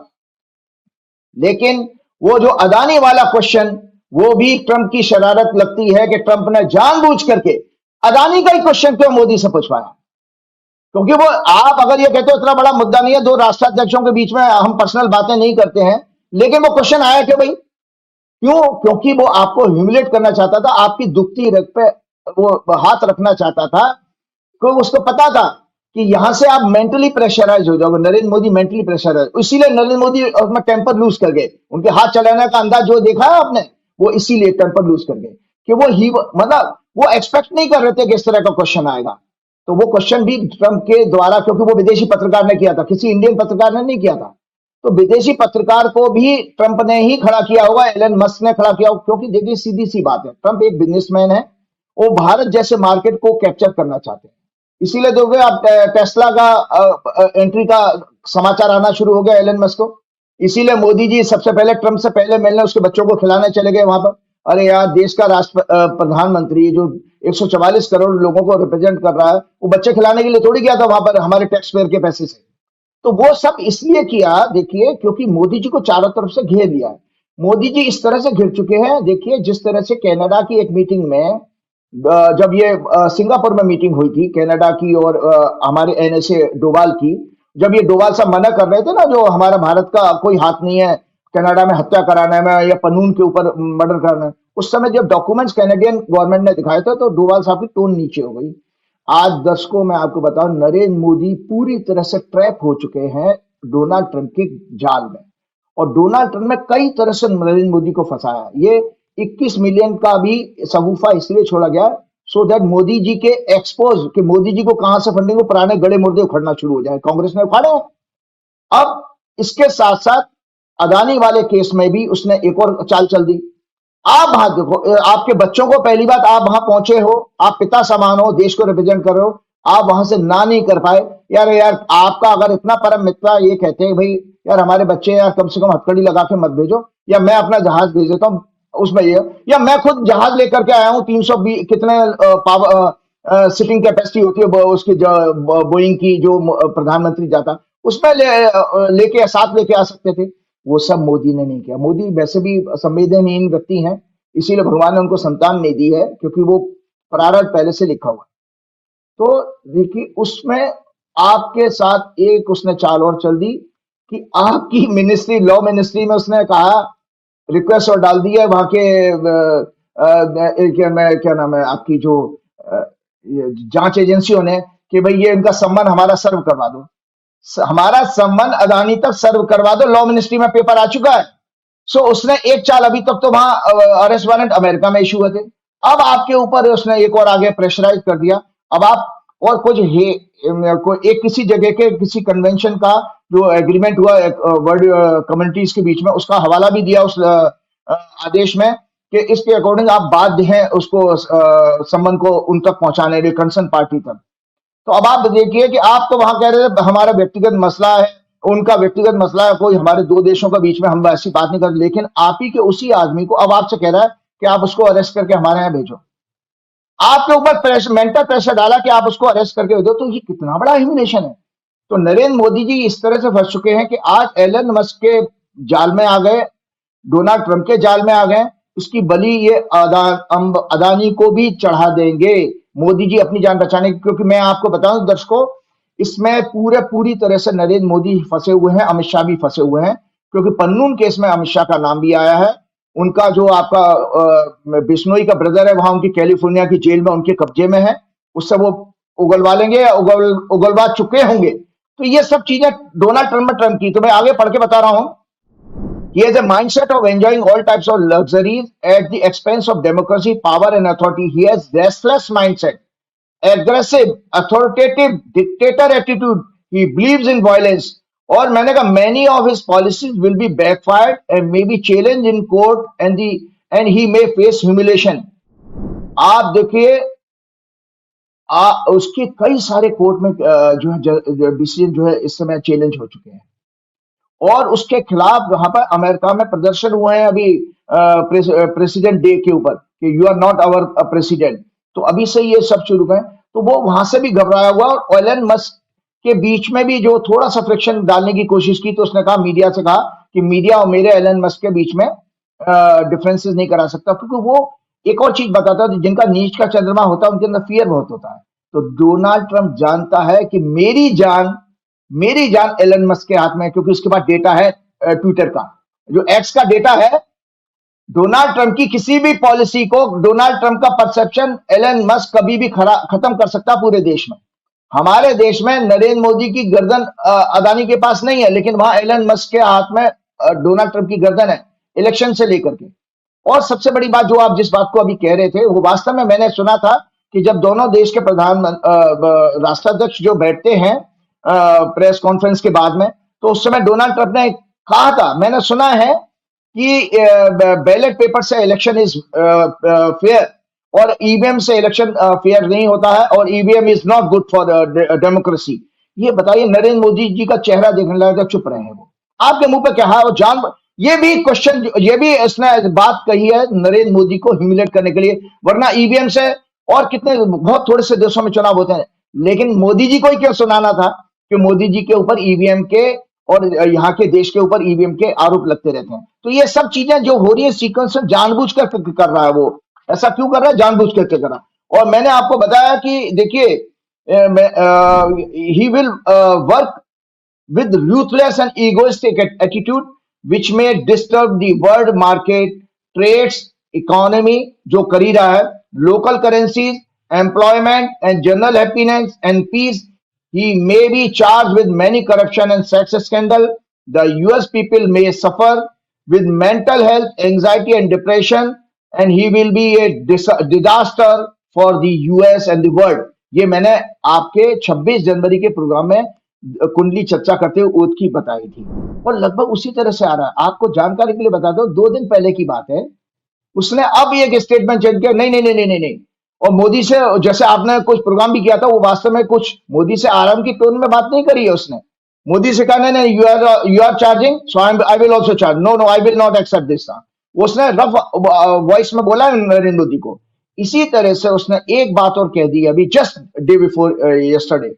लेकिन वो जो अदानी वाला क्वेश्चन, वो भी ट्रंप की शरारत लगती है कि ट्रंप ने जानबूझ करके अदानी का ही क्वेश्चन क्यों मोदी से पूछवाया। क्योंकि वो आप अगर ये कहते हो इतना बड़ा मुद्दा नहीं है, दो राष्ट्राध्यक्षों के बीच में हम पर्सनल बातें नहीं करते हैं, लेकिन वो क्वेश्चन आया क्यों भाई? क्यों? क्योंकि वो आपको ह्यूमिलेट करना चाहता था, आपकी दुखती रग पे वो हाथ रखना चाहता था, क्योंकि उसको पता था कि यहां से आप मेंटली प्रेशराइज हो जाओगे। नरेंद्र मोदी मेंटली प्रेशराइज, इसीलिए नरेंद्र मोदी अपना टेम्पर लूज कर गए। उनके हाथ चलाने का अंदाज जो देखा है आपने, वो इसीलिए टेम्पर लूज कर गए कि मतलब वो एक्सपेक्ट नहीं कर रहे थे कि इस तरह का क्वेश्चन आएगा। तो वो क्वेश्चन भी ट्रंप के द्वारा, क्योंकि वो विदेशी पत्रकार ने किया था, किसी इंडियन पत्रकार ने नहीं किया था, तो विदेशी पत्रकार को भी ट्रंप ने ही खड़ा किया होगा, एलन मस्क ने खड़ा किया होगा। क्योंकि देखिए सीधी सी बात है, ट्रंप एक बिजनेसमैन है, वो भारत जैसे मार्केट को कैप्चर करना चाहते हैं। इसीलिए देखोगे आप टेस्ला का एंट्री का समाचार आना शुरू हो गया एलन मस्क को। इसीलिए मोदी जी सबसे पहले ट्रंप से पहले मिलने उसके बच्चों को खिलाने चले गए वहां पर। अरे यार, देश का प्रधानमंत्री जो 144 करोड़ लोगों को रिप्रेजेंट कर रहा है, वो बच्चे खिलाने के लिए थोड़ी गया था वहां पर हमारे टैक्स पेयर के पैसे से। तो वो सब इसलिए किया, देखिए, क्योंकि मोदी जी को चारों तरफ से घेर लिया है। मोदी जी इस तरह से घिर चुके हैं, देखिए जिस तरह से कनाडा की एक मीटिंग में, जब ये सिंगापुर में मीटिंग हुई थी कनाडा की और हमारे एनएसए डोवाल की, जब ये डोवाल साहब मना कर रहे थे ना, जो हमारा भारत का कोई हाथ नहीं है कनाडा में हत्या कराने में या कानून के ऊपर मर्डर करना, उस समय जब डॉक्यूमेंट्स कैनेडियन गवर्नमेंट ने दिखाए थे तो डोवाल साहब की टोन नीचे हो गई। आज दर्शकों मैं आपको बताऊं, नरेंद्र मोदी पूरी तरह से ट्रैप हो चुके हैं डोनाल्ड ट्रंप के जाल में, और डोनाल्ड ट्रंप ने कई तरह से नरेंद्र मोदी को फंसाया। ये 21 मिलियन का भी सगुफा इसलिए छोड़ा गया सो दैट मोदी जी के एक्सपोज कि मोदी जी को कहां से फंडिंग हो, पुराने गड़े मुर्दे उखड़ना शुरू हो जाए। कांग्रेस ने उखाड़े हैं। अब इसके साथ साथ अदानी वाले केस में भी उसने एक और चाल चल दी। आप वहां देखो, आपके बच्चों को, पहली बात आप वहां पहुंचे हो, आप पिता समान हो, देश को रिप्रेजेंट कर रहे हो, आप वहां से ना नहीं कर पाए। यार आपका अगर इतना परम मित्र ये कहते हैं भाई यार हमारे बच्चे यार कम से कम हथकड़ी लगा के मत भेजो, या मैं अपना जहाज भेज देता हूं उसमें ये, या मैं खुद जहाज लेकर के आया हूं 320 कितने सिटिंग कैपेसिटी होती है उसकी बोइंग की, जो प्रधानमंत्री जाता उसमें लेके साथ लेके आ सकते थे। वो सब मोदी ने नहीं किया। मोदी वैसे भी संवेदनहीन व्यक्ति हैं, इसीलिए भगवान ने उनको संतान नहीं दी है, क्योंकि वो प्रारब्ध पहले से लिखा हुआ है। तो देखिए उसमें आपके साथ एक उसने चाल और चल दी कि आपकी मिनिस्ट्री, लॉ मिनिस्ट्री में उसने कहा, रिक्वेस्ट और डाल दी है वहां के क्या नाम है आपकी जो ये जांच एजेंसियों ने, कि भाई ये इनका सम्मान हमारा सर्व करवा दो। हमारा सम्मान अदानी तक सर्व करवा दो, लॉ मिनिस्ट्री में पेपर आ चुका है। सो उसने एक चाल, अभी तक तो वहां अरेस्ट वारंट अमेरिका में इशू हुए थे, अब आपके ऊपर उसने एक और आगे प्रेशराइज कर दिया। अब आप और कुछ एक किसी जगह के किसी कन्वेंशन का जो एग्रीमेंट हुआ वर्ल्ड कम्युनिटीज के बीच में, उसका हवाला भी दिया उस आदेश में कि इसके अकॉर्डिंग आप बाध्य हैं उसको सम्मान को उन तक पहुंचाने के, कंसर्न पार्टी तक। तो अब आप देखिए कि आप तो वहां कह रहे थे हमारा व्यक्तिगत मसला है, उनका व्यक्तिगत मसला है, कोई हमारे दो देशों के बीच में हम ऐसी बात नहीं कर, लेकिन आप ही के उसी आदमी को अब आपसे कह रहा है कि आप उसको अरेस्ट करके हमारे यहाँ भेजो। आपके ऊपर प्रेशर, मेंटल प्रेशर डाला कि आप उसको अरेस्ट करके भेजो। तो ये कितना बड़ा ह्यूमिलेशन है। तो नरेंद्र मोदी जी इस तरह से फंस चुके हैं कि आज एलन मस्क के जाल में आ गए, डोनाल्ड ट्रंप के जाल में आ गए, उसकी बलि ये अदानी को भी चढ़ा देंगे मोदी जी अपनी जान बचाने की। क्योंकि मैं आपको बताऊं दर्शकों, इसमें पूरी तरह से नरेंद्र मोदी फंसे हुए हैं, अमित शाह भी फंसे हुए हैं, क्योंकि पन्नून केस में अमित शाह का नाम भी आया है। उनका जो आपका बिश्नोई का ब्रदर है, वहां उनकी कैलिफोर्निया की जेल में उनके कब्जे में है, उससे वो उगलवा लेंगे या उगलवा चुके होंगे। तो ये सब चीजें डोनाल्ड ट्रंप की, तो मैं आगे पढ़ के बता रहा हूं। He has a mindset of enjoying all types of luxuries at the expense of democracy, power and authority. He has restless mindset, aggressive, authoritative, dictator attitude. He believes in violence. और मैंने कहा many of his policies will be backfired and may be challenged in court and he may face humiliation. आप देखिए उसके कई सारे court में जो है डिसीजन जो है इस समय चैलेंज हो चुके हैं, और उसके खिलाफ वहां पर अमेरिका में प्रदर्शन हुए हैं अभी प्रेसिडेंट डे के ऊपर कि you are not our president. तो अभी से ये सब शुरू हुए, तो वो वहां से भी घबराया हुआ। और एलन मस्क के बीच में भी जो थोड़ा सा फ्रिक्शन डालने की कोशिश की, तो उसने कहा, मीडिया से कहा कि मीडिया और मेरे एलन मस्क के बीच में डिफरेंसेस नहीं करा सकता, क्योंकि वो एक और चीज बताता है, जिनका नीच का चंद्रमा होता है उनके अंदर फियर बहुत होता है। तो डोनाल्ड ट्रंप जानता है कि मेरी जान एलन मस्क के हाथ में है, क्योंकि उसके पास डेटा है ट्विटर का, जो एक्स का डेटा है। डोनाल्ड ट्रंप की किसी भी पॉलिसी को, डोनाल्ड ट्रंप का परसेप्शन एलन मस्क कभी भी खत्म कर सकता पूरे देश में। हमारे देश में नरेंद्र मोदी की गर्दन अदानी के पास नहीं है, लेकिन वहां एलन मस्क के हाथ में डोनाल्ड ट्रंप की गर्दन है, इलेक्शन से लेकर के। और सबसे बड़ी बात, जो आप जिस बात को अभी कह रहे थे, वो वास्तव में मैंने सुना था कि जब दोनों देश के राष्ट्राध्यक्ष जो बैठते हैं प्रेस कॉन्फ्रेंस के बाद में, तो उस समय डोनाल्ड ट्रंप ने कहा था, मैंने सुना है कि बैलेट पेपर से इलेक्शन इज फेयर और ईवीएम से इलेक्शन फेयर नहीं होता है, और EVM is not good for democracy. ये बताइए, नरेंद्र मोदी जी का चेहरा देखने लगा, चुप रहे हैं वो, आपके मुंह पे क्या है? वो ये भी क्वेश्चन, ये भी इसने बात कही है नरेंद्र मोदी को ह्यूमिलेट करने के लिए, वरना ईवीएम से और कितने बहुत थोड़े से देशों में चुनाव होते हैं, लेकिन मोदी जी को ही क्यों सुनाना था कि मोदी जी के ऊपर ईवीएम के और यहाँ के देश के ऊपर ईवीएम के आरोप लगते रहते हैं। तो ये सब चीजें जो हो रही है सीक्वेंस में, जानबूझकर कर रहा है वो, ऐसा क्यों कर रहा है? जानबूझ करके कर रहा। और मैंने आपको बताया कि देखिए, he will work with ruthless and egoistic attitude which may disturb the world market, trades, economy जो कर ही रहा है, local currencies, employment and general happiness and peace. He may be charged with many corruption and sex scandal. The US people may suffer with mental health, anxiety and depression, and he will be a disaster for the US and the world. ये मैंने आपके 26 जनवरी के programme में कुंडली चर्चा करते हुए oath की बताई थी, और लगभग उसी तरह से आ रहा है। आपको जानकारी के लिए बता दो, 2 दिन पहले की बात है, उसने अब एक स्टेटमेंट चेंज किया, नहीं। और मोदी से, जैसे आपने कुछ प्रोग्राम भी किया था, वो वास्तव में कुछ मोदी से आराम की टोन में बात नहीं करी है उसने। मोदी से कहा, नहीं, you are charging, so I will also charge, no I will not accept this. उसने रफ वॉइस में बोला नरेंद्र मोदी को। इसी तरह से उसने एक बात और कह दी अभी जस्ट डे बिफोर यस्टरडे,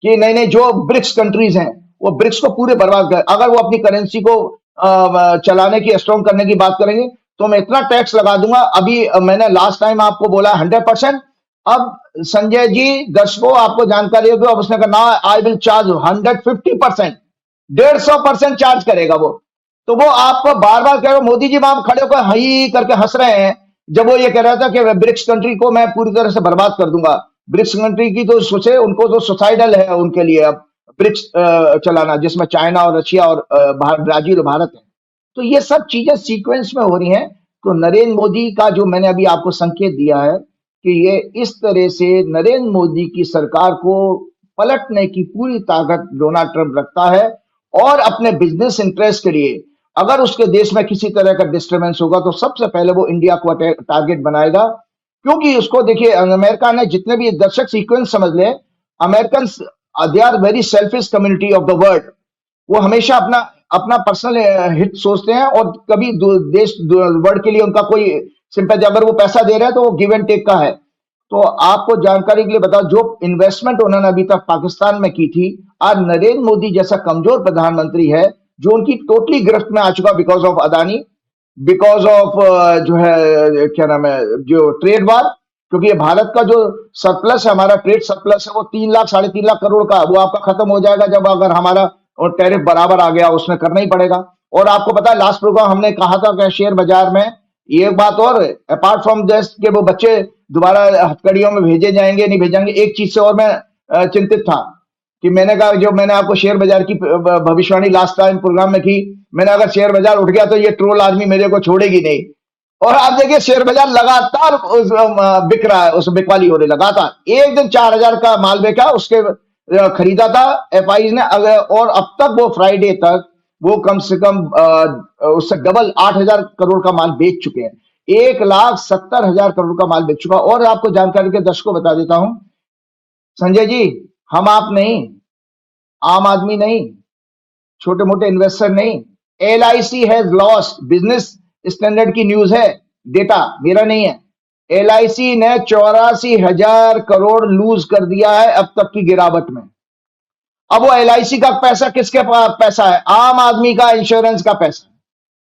कि नहीं, जो ब्रिक्स कंट्रीज हैं वो ब्रिक्स को पूरे बर्बाद कर, अगर वो अपनी करेंसी को चलाने की, स्ट्रॉन्ग करने की बात करेंगे तो मैं इतना टैक्स लगा दूंगा। अभी मैंने लास्ट टाइम आपको बोला 100%, अब संजय जी दर्शकों आपको जानकारी होगी, अब उसने कहा ना आई विल चार्ज 150%, 150% चार्ज करेगा वो। तो वो आपको बार बार कह रहे, मोदी जी वहां खड़े होकर हई करके हंस रहे हैं जब वो ये कह रहा था कि ब्रिक्स कंट्री को मैं पूरी तरह से बर्बाद कर दूंगा। ब्रिक्स कंट्री की तो सोचे, उनको तो सुसाइडल है उनके लिए अब ब्रिक्स चलाना, जिसमें चाइना और रशिया और ब्राजील और भारत है। तो ये सब चीजें सीक्वेंस में हो रही हैं। तो नरेंद्र मोदी का जो मैंने अभी आपको संकेत दिया है कि ये इस तरह से नरेंद्र मोदी की सरकार को पलटने की पूरी ताकत डोनाल्ड ट्रंप रखता है, और अपने बिजनेस इंटरेस्ट के लिए अगर उसके देश में किसी तरह का डिस्टर्बेंस होगा तो सबसे पहले वो इंडिया को टारगेट बनाएगा। क्योंकि उसको देखिए, अमेरिका ने जितने भी दर्शक सीक्वेंस समझ ले, American they are very selfish community of the world. वो हमेशा अपना अपना पर्सनल हित सोचते हैं, और कभी देश वर्ल्ड के लिए उनका कोई सिंपैथी, अगर वो पैसा दे रहे हैं तो वो गिव एंड टेक का है। तो आपको जानकारी के लिए बताओ, जो इन्वेस्टमेंट उन्होंने अभी तक पाकिस्तान में की थी, आज नरेंद्र मोदी जैसा कमजोर प्रधानमंत्री है जो उनकी टोटली गिरफ्त में आ चुका because of Adani, because of जो है क्या नाम है, जो ट्रेड वार। क्योंकि ये भारत का जो सरप्लस है, हमारा ट्रेड सरप्लस है, वो 3 लाख 3.5 लाख करोड़ का, वो आपका खत्म हो जाएगा जब अगर हमारा टैरिफ बराबर आ गया, उसमें करना ही पड़ेगा। और आपको पता है लास्ट प्रोग्राम हमने कहा था कि शेयर बाजार में एक बात और, अपार्ट फ्रॉम दिस के वो बच्चे दोबारा हथकड़ियों में भेजे जाएंगे नहीं भेजेंगे, एक चीज से और मैं चिंतित था कि मैंने कहा, जो मैंने आपको शेयर बाजार की भविष्यवाणी लास्ट टाइम प्रोग्राम में की, मैंने अगर शेयर बाजार उठ गया तो ये ट्रोल आदमी मेरे को छोड़ेगी नहीं। और आप देखिए शेयर बाजार लगातार बिक रहा है, उस बिकवाली हो रही लगातार। एक दिन 4,000 का माल बेचा, उसके खरीदा था एफआई ने, और अब तक वो फ्राइडे तक वो कम से कम उससे डबल 8,000 करोड़ का माल बेच चुके हैं। 1,70,000 करोड़ का माल बेच चुका। और आपको जानकारी के दर्शकों बता देता हूं संजय जी, हम आप नहीं, आम आदमी नहीं, छोटे मोटे इन्वेस्टर नहीं, LIC has lost, business standard की न्यूज है, डेटा मेरा नहीं है। LIC ने 84,000 करोड़ लूज कर दिया है अब तक की गिरावट में। अब वो LIC का पैसा किसके पास पैसा है? आम आदमी का इंश्योरेंस का पैसा।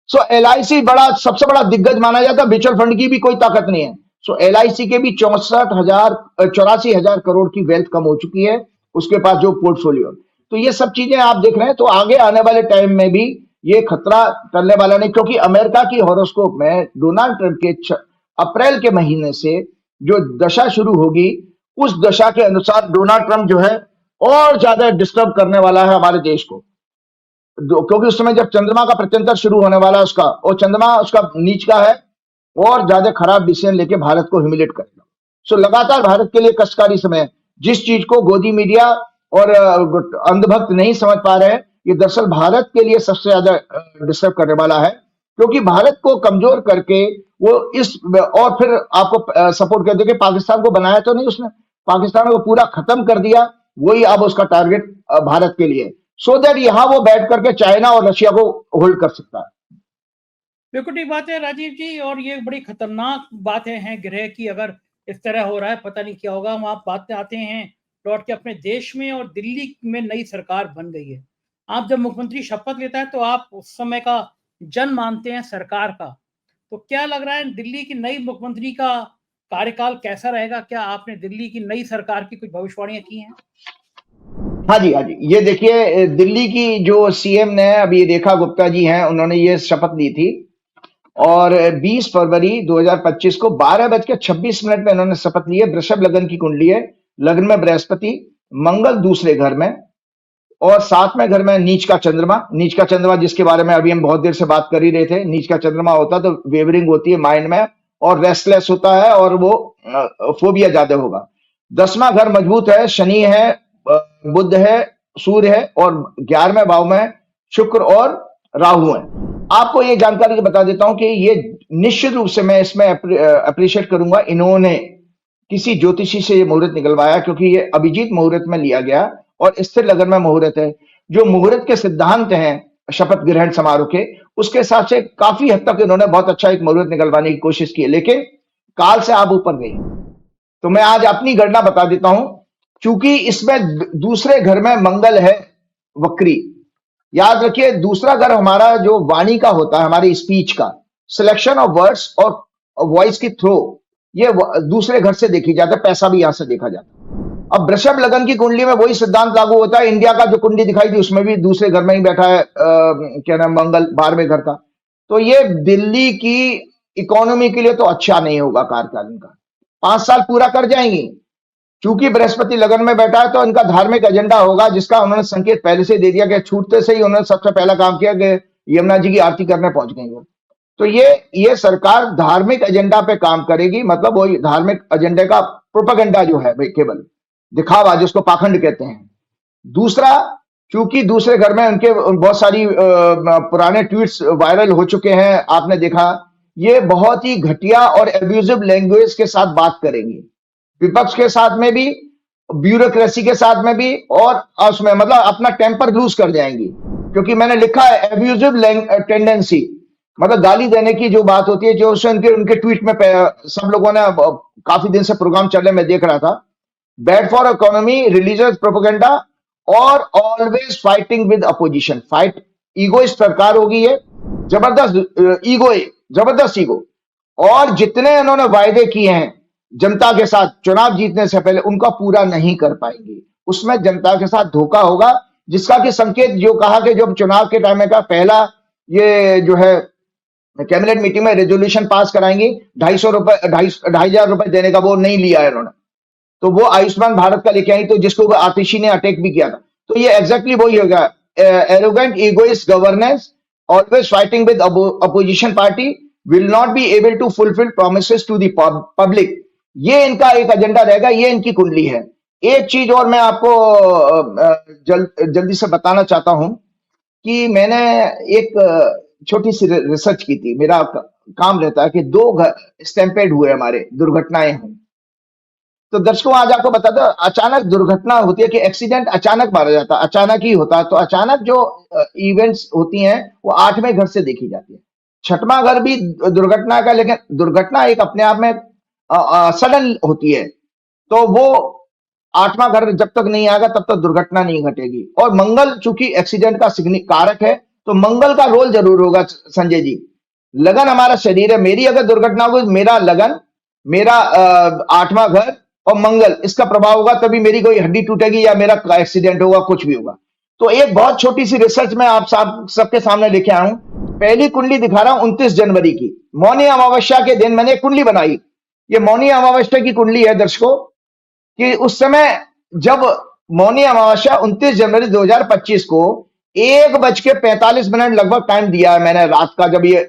सो LIC बड़ा, सबसे बड़ा दिग्गज माना जाता है, म्यूचुअल फंड की भी कोई ताकत नहीं है। सो LIC के भी 84,000 करोड़ की वेल्थ कम हो चुकी है उसके पास जो पोर्टफोलियो। तो ये सब चीजें आप देख रहे हैं। तो आगे आने वाले टाइम में भी ये खतरा टलने वाला नहीं, क्योंकि अमेरिका की हॉरोस्कोप में डोनाल्ड ट्रंप के अप्रैल के महीने से जो दशा शुरू होगी, उस दशा के अनुसार डोनाल्ड ट्रंप जो है और ज्यादा डिस्टर्ब करने वाला है हमारे देश को। क्योंकि उस समय जब चंद्रमा का प्रत्यंतर शुरू होने वाला है उसका, और चंद्रमा उसका नीच का है, और ज्यादा खराब डिसीजन लेके भारत को ह्यूमिलेट करेगा। सो लगातार भारत के लिए कष्टकारी समय है। जिस चीज को गोदी मीडिया और अंधभक्त नहीं समझ पा रहे हैं, ये दरअसल भारत के लिए सबसे ज्यादा डिस्टर्ब करने वाला है। क्योंकि भारत को कमजोर करके वो इस, और फिर आपको सपोर्ट कर देके पाकिस्तान को बनाया तो नहीं उसने, पाकिस्तान को पूरा खत्म कर दिया। वही अब उसका टारगेट भारत के लिए, सो दैट यहां वो बैठ करके चाइना और रशिया को होल्ड कर सकता है। बिल्कुल ठीक बात है राजीव जी, और ये बड़ी खतरनाक बातें हैं ग्रह की। अगर इस तरह हो रहा है पता नहीं क्या होगा। हम आप बातें आते हैं लौट के अपने देश में, और दिल्ली में नई सरकार बन गई है। आप जब मुख्यमंत्री शपथ लेता है तो आप उस समय का जन मानते हैं सरकार का, तो क्या लग रहा है दिल्ली की नई मुख्यमंत्री का कार्यकाल कैसा रहेगा? क्या आपने दिल्ली की नई सरकार की कुछ भविष्यवाणियां की हैं? हाँ जी, हाँ जी, ये देखिए दिल्ली की जो सीएम ने अभी रेखा गुप्ता जी हैं, उन्होंने ये शपथ ली थी, और 20 फरवरी 2025 को 12:26 में इन्होंने शपथ ली है। वृषभ लगन की कुंडली है, लग्न में बृहस्पति, मंगल दूसरे घर में, और 7वें घर में नीच का चंद्रमा। नीच का चंद्रमा जिसके बारे में अभी हम बहुत देर से बात कर ही रहे थे, नीच का चंद्रमा होता तो वेवरिंग होती है माइंड में, और रेस्टलेस होता है, और वो फोबिया ज्यादा होगा। 10वां घर मजबूत है, शनि है, बुध है, सूर्य है, और 11वें भाव में शुक्र और राहु है। आपको ये जानकारी बता देता हूं कि ये निश्चित रूप से मैं इसमें अप्रिशिएट करूंगा, इन्होंने किसी ज्योतिषी से ये मुहूर्त निकलवाया, क्योंकि ये अभिजीत मुहूर्त में लिया गया और स्थिर लगन में मुहूर्त है। जो मुहूर्त के सिद्धांत हैं शपथ ग्रहण समारोह के, उसके हिसाब से काफी हद तक इन्होंने बहुत अच्छा एक मुहूर्त निकलवाने की कोशिश की है, लेकिन काल से आप ऊपर गई। तो मैं आज अपनी गणना बता देता हूं, चूंकि इसमें दूसरे घर में मंगल है, वक्री। याद रखिए, दूसरा घर हमारा जो वाणी का होता है, हमारी स्पीच का सिलेक्शन ऑफ वर्ड्स और वॉइस की थ्रो, ये दूसरे घर से देखी जाता है, पैसा भी यहां से देखा जाता है। अब वृषभ लगन की कुंडली में वही सिद्धांत लागू होता है। इंडिया का जो कुंडली दिखाई थी उसमें भी दूसरे घर में ही बैठा है क्या नाम, मंगल 12वें घर का। तो ये दिल्ली की इकोनॉमी के लिए तो अच्छा नहीं होगा कार्यकालीन का। 5 साल पूरा कर जाएंगी। चूंकि बृहस्पति लगन में बैठा है तो इनका धार्मिक एजेंडा होगा, जिसका उन्होंने संकेत पहले से दे दिया कि छूटते से ही उन्होंने सबसे पहला काम किया कि यमुना जी की आरती करने पहुंच गई वो। तो ये सरकार धार्मिक एजेंडा पे काम करेगी, मतलब वही धार्मिक एजेंडे का प्रोपेगेंडा जो है भाई, केवल दिखावा, जिसको पाखंड कहते हैं। दूसरा, चूंकि दूसरे घर में उनके बहुत सारी पुराने ट्वीट्स वायरल हो चुके हैं, आपने देखा, ये बहुत ही घटिया और एब्यूजिव लैंग्वेज के साथ बात करेंगी, विपक्ष के साथ में भी, ब्यूरोक्रेसी के साथ में भी, और उसमें मतलब अपना टेम्पर लूज कर जाएंगी। क्योंकि मैंने लिखा है एब्यूजिव टेंडेंसी, मतलब गाली देने की जो बात होती है, जो उनके ट्वीट में सब लोगों ने, काफी दिन से प्रोग्राम चल रहे, मैं देख रहा था, bad for economy, religious propaganda और always fighting with opposition. Fight, ego इस प्रकार होगी, ये जबरदस्त ईगो, जबरदस्त ईगो। और जितने इन्होंने वायदे किए हैं जनता के साथ चुनाव जीतने से पहले, उनका पूरा नहीं कर पाएंगे। उसमें जनता के साथ धोखा होगा, जिसका कि संकेत जो कहा कि जब चुनाव के टाइम का पहला ये जो है कैबिनेट मीटिंग में रेजोल्यूशन पास कराएंगी, 2,500 रुपए देने का, वो नहीं लिया है इन्होंने। तो वो आयुष्मान भारत का लेके आई, तो जिसको आतिशी ने अटैक भी किया था। तो ये एग्जैक्टली वही होगा, arrogant egoist governance, always fighting with opposition party, will not be able to fulfill promises to the public। ये इनका एक एजेंडा रहेगा, ये इनकी कुंडली है। एक चीज और मैं आपको जल्दी से बताना चाहता हूं कि मैंने एक छोटी सी रिसर्च की थी। मेरा काम रहता है कि 2 घर स्टैम्पेड हुए, हमारे दुर्घटनाएं हुई। तो दर्शकों, आज आपको बता दो, अचानक दुर्घटना होती है कि एक्सीडेंट अचानक मारा जाता है, अचानक ही होता है। तो अचानक जो इवेंट्स होती हैं वो 8वें घर से देखी जाती है। 6वां घर भी दुर्घटना का, लेकिन दुर्घटना एक अपने आप में सडन होती है। तो वो 8वां घर जब तक नहीं आएगा तब तक दुर्घटना नहीं घटेगी। और मंगल चूंकि एक्सीडेंट का कारक है, तो मंगल का रोल जरूर होगा संजय जी। लगन हमारा शरीर है, मेरी अगर दुर्घटना होगी, मेरा लगन, मेरा 8वां घर और मंगल, इसका प्रभाव होगा, तभी मेरी कोई हड्डी टूटेगी या मेरा एक्सीडेंट होगा, कुछ भी होगा। तो एक बहुत छोटी सी रिसर्च में आप सबके सामने लेके आया हूं। पहली कुंडली दिखा रहा हूं 29 जनवरी की, मौनी अमावस्या के दिन मैंने एक कुंडली बनाई। ये मौनी अमावस्या की कुंडली है दर्शकों, कि उस समय जब मौनी अमावस्या 29 जनवरी 2025 को 1:45 लगभग टाइम दिया है मैंने रात का, जब ये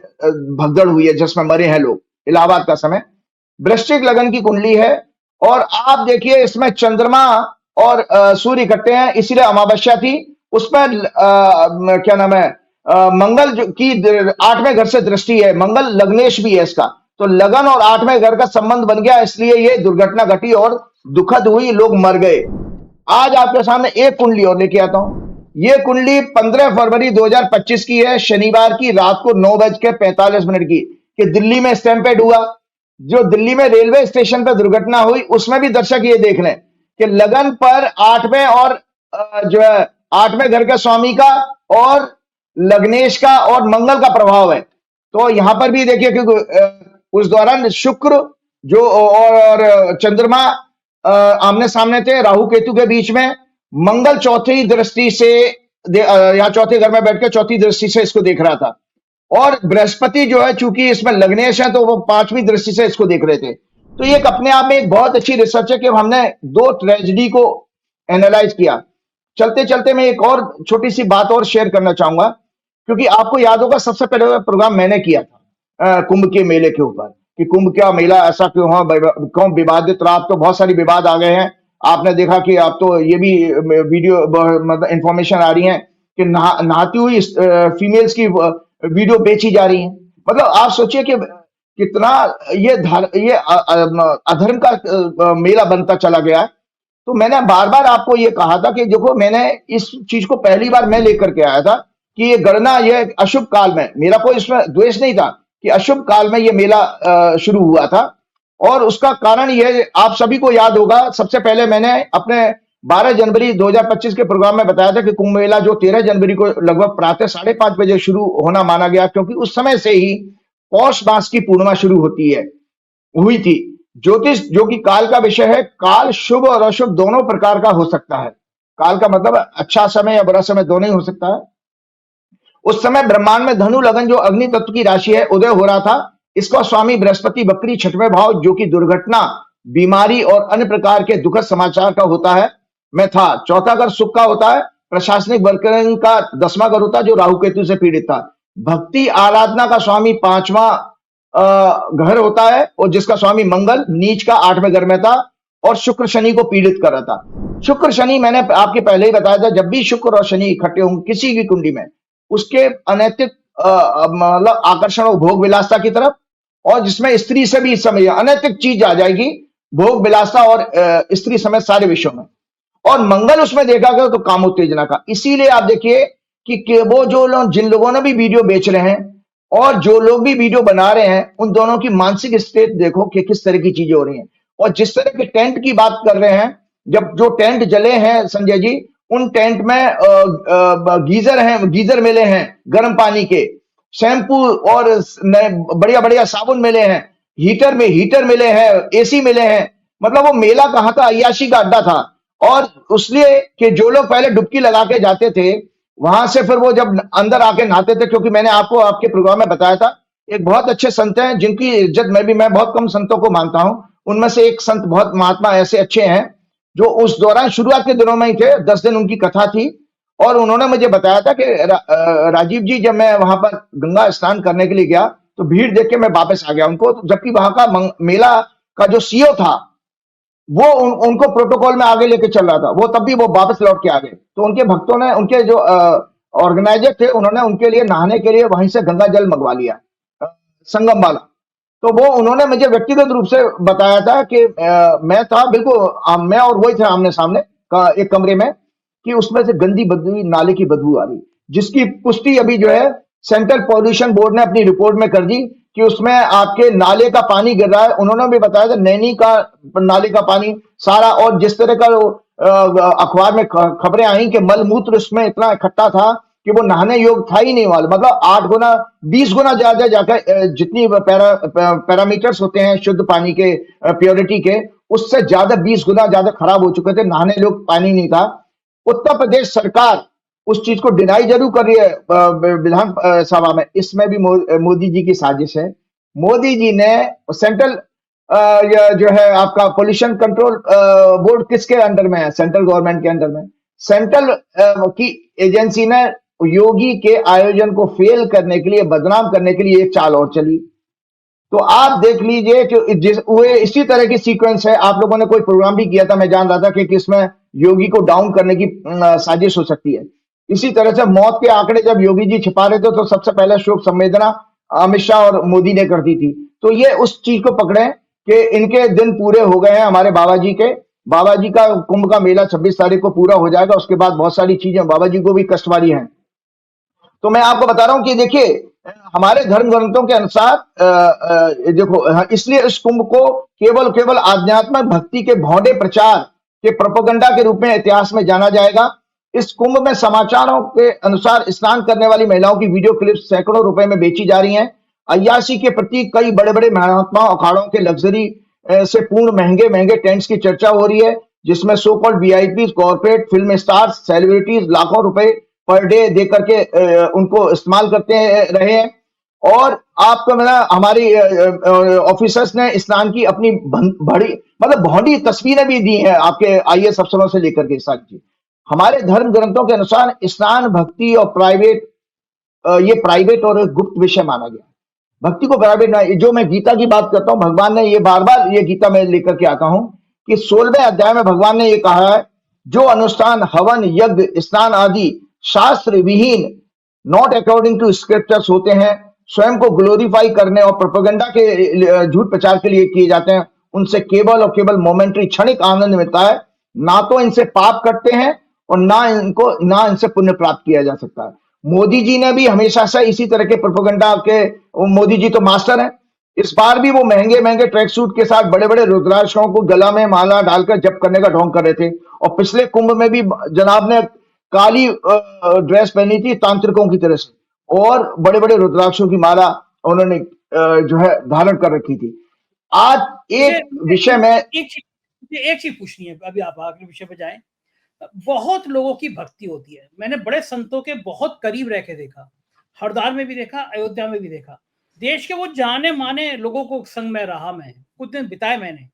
भगदड़ हुई है जिसमें मरे हैं लोग, इलाहाबाद का समय। वृश्चिक लगन की कुंडली है, और आप देखिए इसमें चंद्रमा और सूर्य इकट्ठे हैं, इसीलिए अमावस्या थी। उसमें क्या नाम है, मंगल की 8वें घर से दृष्टि है, मंगल लग्नेश भी है इसका। तो लगन और 8वें घर का संबंध बन गया, इसलिए ये दुर्घटना घटी और दुखद हुई, लोग मर गए। आज आपके सामने एक कुंडली और लेके आता हूं। ये कुंडली 15 फरवरी 2025 की है, शनिवार की रात को 9:45 की, कि दिल्ली में स्टैम्पेड हुआ। जो दिल्ली में रेलवे स्टेशन पर दुर्घटना हुई, उसमें भी दर्शक ये देख लें कि लगन पर 8वें और जो है 8वें घर के स्वामी का और लग्नेश का और मंगल का प्रभाव है। तो यहां पर भी देखिए कि उस दौरान शुक्र जो और चंद्रमा आमने सामने थे, राहु केतु के बीच में। मंगल चौथी दृष्टि से या चौथे घर में बैठ के चौथी दृष्टि से इसको देख रहा था, और बृहस्पति जो है चूंकि इसमें लग्नेश है तो वो 5वीं दृष्टि से इसको देख रहे थे। तो ये एक अपने आप में एक बहुत अच्छी रिसर्च है कि हमने 2 ट्रेजेडी को एनालाइज किया। चलते चलते मैं एक और छोटी सी बात और शेयर करना चाहूंगा, क्योंकि आपको याद होगा सबसे पहले प्रोग्राम मैंने किया था कुंभ के मेले के ऊपर, कि कुंभ का मेला ऐसा क्यों है, क्यों विवादित रहा। अब तो बहुत सारी विवाद आ गए हैं। आपने देखा कि अब तो ये भी वीडियो मतलब इंफॉर्मेशन आ रही है कि नहाती हुई फीमेल्स की वीडियो बेची जा रही है। मतलब आप सोचिए कि कितना ये अधर्म का मेला बनता चला गया। तो मैंने बार बार आपको ये कहा था कि देखो, मैंने इस चीज को पहली बार मैं लेकर के आया था कि ये गणना, ये अशुभ काल में, मेरा कोई इसमें द्वेष नहीं था, कि अशुभ काल में ये मेला शुरू हुआ था। और उसका कारण ये आप सभी को याद होगा, सबसे पहले मैंने अपने 12 जनवरी 2025 के प्रोग्राम में बताया था कि कुंभ मेला जो 13 जनवरी को लगभग प्रातः 5:30 बजे शुरू होना माना गया, क्योंकि उस समय से ही पौष मास की पूर्णिमा शुरू हुई थी। ज्योतिष जो कि काल का विषय है, काल शुभ और अशुभ दोनों प्रकार का हो सकता है। काल का मतलब अच्छा समय या बुरा समय दोनों ही हो सकता है। उस समय ब्रह्मांड में धनु लगन जो अग्नि तत्व की राशि है उदय हो रहा था। इसका स्वामी बृहस्पति वक्री 6वें भाव जो कि दुर्घटना, बीमारी और अन्य प्रकार के दुखद समाचार का होता है में था। चौथा घर सुख का होता है। प्रशासनिक वर्करिंग का 10वां घर होता है जो राहु केतु से पीड़ित था। भक्ति आराधना का स्वामी 5वां घर होता है और जिसका स्वामी मंगल नीच का 8वें घर में था और शुक्र शनि को पीड़ित कर रहा था। शुक्र शनि मैंने आपके पहले ही बताया था, जब भी शुक्र और शनि इकट्ठे होंगे किसी की कुंडली में, उसके अनैतिक मतलब आकर्षण और भोग विलासता की तरफ, और जिसमें स्त्री से भी इस समय अनैतिक चीज आ जाएगी, भोग विलासता और स्त्री समेत सारे विषयों में। और मंगल उसमें देखा गया तो काम उत्तेजना का। इसीलिए आप देखिए कि वो जो लोग, जिन लोगों ने भी वीडियो बेच रहे हैं और जो लोग भी वीडियो बना रहे हैं, उन दोनों की मानसिक स्थिति देखो कि किस तरह की चीजें हो रही हैं। और जिस तरह के टेंट की बात कर रहे हैं, जब जो टेंट जले हैं संजय जी, उन टेंट में गीजर मिले हैं गर्म पानी के, शैम्पू और बढ़िया बढ़िया साबुन मिले हैं, हीटर मिले हैं, एसी मिले हैं। मतलब वो मेला कहाँ था, अय्याशी का अड्डा था। और उसलिए कि जो लोग पहले डुबकी लगा के जाते थे, वहां से फिर वो जब अंदर आके नहाते थे, क्योंकि मैंने आपको आपके प्रोग्राम में बताया था, एक बहुत अच्छे संत हैं जिनकी इज्जत मैं बहुत कम संतों को मानता हूं, उनमें से एक संत बहुत महात्मा ऐसे अच्छे हैं जो उस दौरान शुरुआत के दिनों में ही थे, 10 दिन उनकी कथा थी। और उन्होंने मुझे बताया था कि राजीव जी, जब मैं वहां पर गंगा स्नान करने के लिए गया तो भीड़ देख के मैं वापस आ गया उनको, जबकि वहां का मेला का जो सीईओ था वो उनको प्रोटोकॉल में आगे लेके चल रहा था, वो तब भी वो वापस लौट के आ गए। तो उनके भक्तों ने, उनके जो ऑर्गेनाइजर थे, उन्होंने उनके लिए नहाने के लिए वहीं से गंगा जल मंगवा लिया, संगम वाला। तो वो उन्होंने मुझे व्यक्तिगत रूप से बताया था कि मैं था बिल्कुल, मैं और वही थे आमने सामने एक कमरे में, कि उसमें से गंदी बदबू, नाले की बदबू आ रही, जिसकी पुष्टि अभी जो है सेंट्रल पॉल्यूशन बोर्ड ने अपनी रिपोर्ट में कर दी कि उसमें आपके नाले का पानी गिर रहा है। उन्होंने भी बताया था नैनी का नाले का पानी सारा, और जिस तरह का अखबार में खबरें आई कि मलमूत्र उसमें इतना इकट्ठा था कि वो नहाने योग्य था ही नहीं वाला। मतलब 8 गुना 20 गुना ज्यादा जाकर जितनी पैरामीटर्स होते हैं शुद्ध पानी के, प्योरिटी के, उससे ज्यादा 20 गुना ज्यादा खराब हो चुके थे, नहाने योग्य पानी नहीं था। उत्तर प्रदेश सरकार उस चीज को डिनाई जरूर कर रही है विधान सभा में। इसमें भी मोदी जी की साजिश है। मोदी जी ने सेंट्रल जो है आपका पोल्यूशन कंट्रोल बोर्ड किसके अंडर में है, सेंट्रल गवर्नमेंट के अंडर में। सेंट्रल की एजेंसी ने योगी के आयोजन को फेल करने के लिए, बदनाम करने के लिए एक चाल और चली। तो आप देख लीजिए कि इसी तरह की सीक्वेंस है। आप लोगों ने कोई प्रोग्राम भी किया था, मैं जान रहा था कि इसमें योगी को डाउन करने की साजिश हो सकती है। इसी तरह से मौत के आंकड़े जब योगी जी छिपा रहे थे तो सबसे पहले शोक संवेदना अमित शाह और मोदी ने कर दी थी। तो ये उस चीज को पकड़े कि इनके दिन पूरे हो गए हैं हमारे बाबा जी के। बाबा जी का कुंभ का मेला 26 तारीख को पूरा हो जाएगा। उसके बाद बहुत सारी चीजें बाबा जी को भी कष्ट वाली हैं। तो मैं आपको बता रहा हूं कि देखिए, हमारे धर्म ग्रंथों के अनुसार देखो, इसलिए इस कुंभ को केवल आध्यात्मिक भक्ति के भौंडे प्रचार के प्रोपेगेंडा के रूप में इतिहास में जाना जाएगा। इस कुंभ में समाचारों के अनुसार स्नान करने वाली महिलाओं की वीडियो क्लिप सैकड़ों रुपए में बेची जा रही हैं। अय्याशी के प्रति कई बड़े बड़े महात्मा अखाड़ों के लग्जरी से पूर्ण महंगे टेंट्स की चर्चा हो रही है, जिसमें so called VIP, corporate, film stars, celebrities लाखों रुपए पर डे दे करके उनको इस्तेमाल करते रहे हैं। और आपको हमारी ऑफिसर्स ने स्नान की अपनी बड़ी मतलब भौंडी तस्वीरें भी दी हैं, आपके आईएएस अफसरों से लेकर के सारी चीज। हमारे धर्म ग्रंथों के अनुसार स्नान भक्ति और ये प्राइवेट और गुप्त विषय माना गया। भक्ति को प्राइवेट ना, जो मैं गीता की बात करता हूं, भगवान ने ये बार ये गीता में लेकर के आता हूं कि 16वें अध्याय में भगवान ने ये कहा है, जो अनुष्ठान हवन यज्ञ स्नान आदि शास्त्र विहीन, नॉट अकॉर्डिंग टू स्क्रिप्चर्स होते हैं, स्वयं को ग्लोरीफाई करने और प्रोपेगेंडा के झूठ प्रचार के लिए किए जाते हैं, उनसे केवल और केवल मोमेंटरी क्षणिक आनंद मिलता है। ना तो इनसे पाप करते हैं और ना इनसे पुण्य प्राप्त किया जा सकता है। मोदी जी ने भी हमेशा से इसी तरह के प्रोपेगेंडा के, मोदी जी तो मास्टर हैं इस बार भी वो महंगे महंगे ट्रैक सूट के साथ बड़े बड़े रुद्राक्षों को गला में माला डालकर जप करने का ढोंग कर रहे थे। और पिछले कुंभ में भी जनाब ने काली ड्रेस पहनी थी तांत्रिकों की तरह से, और बड़े बड़े रुद्राक्षों की माला उन्होंने जो है धारण कर रखी थी। आज एक विषय में एक चीज पूछनी है, अभी आप अगले विषय पे जाएं। बहुत लोगों की भक्ति होती है, मैंने बड़े संतों के बहुत करीब रह के देखा, हरिद्वार में भी देखा, अयोध्या में भी देखा। देश के वो जाने माने लोगों को संग में रहा, मैं कुछ दिन बिताए मैंने,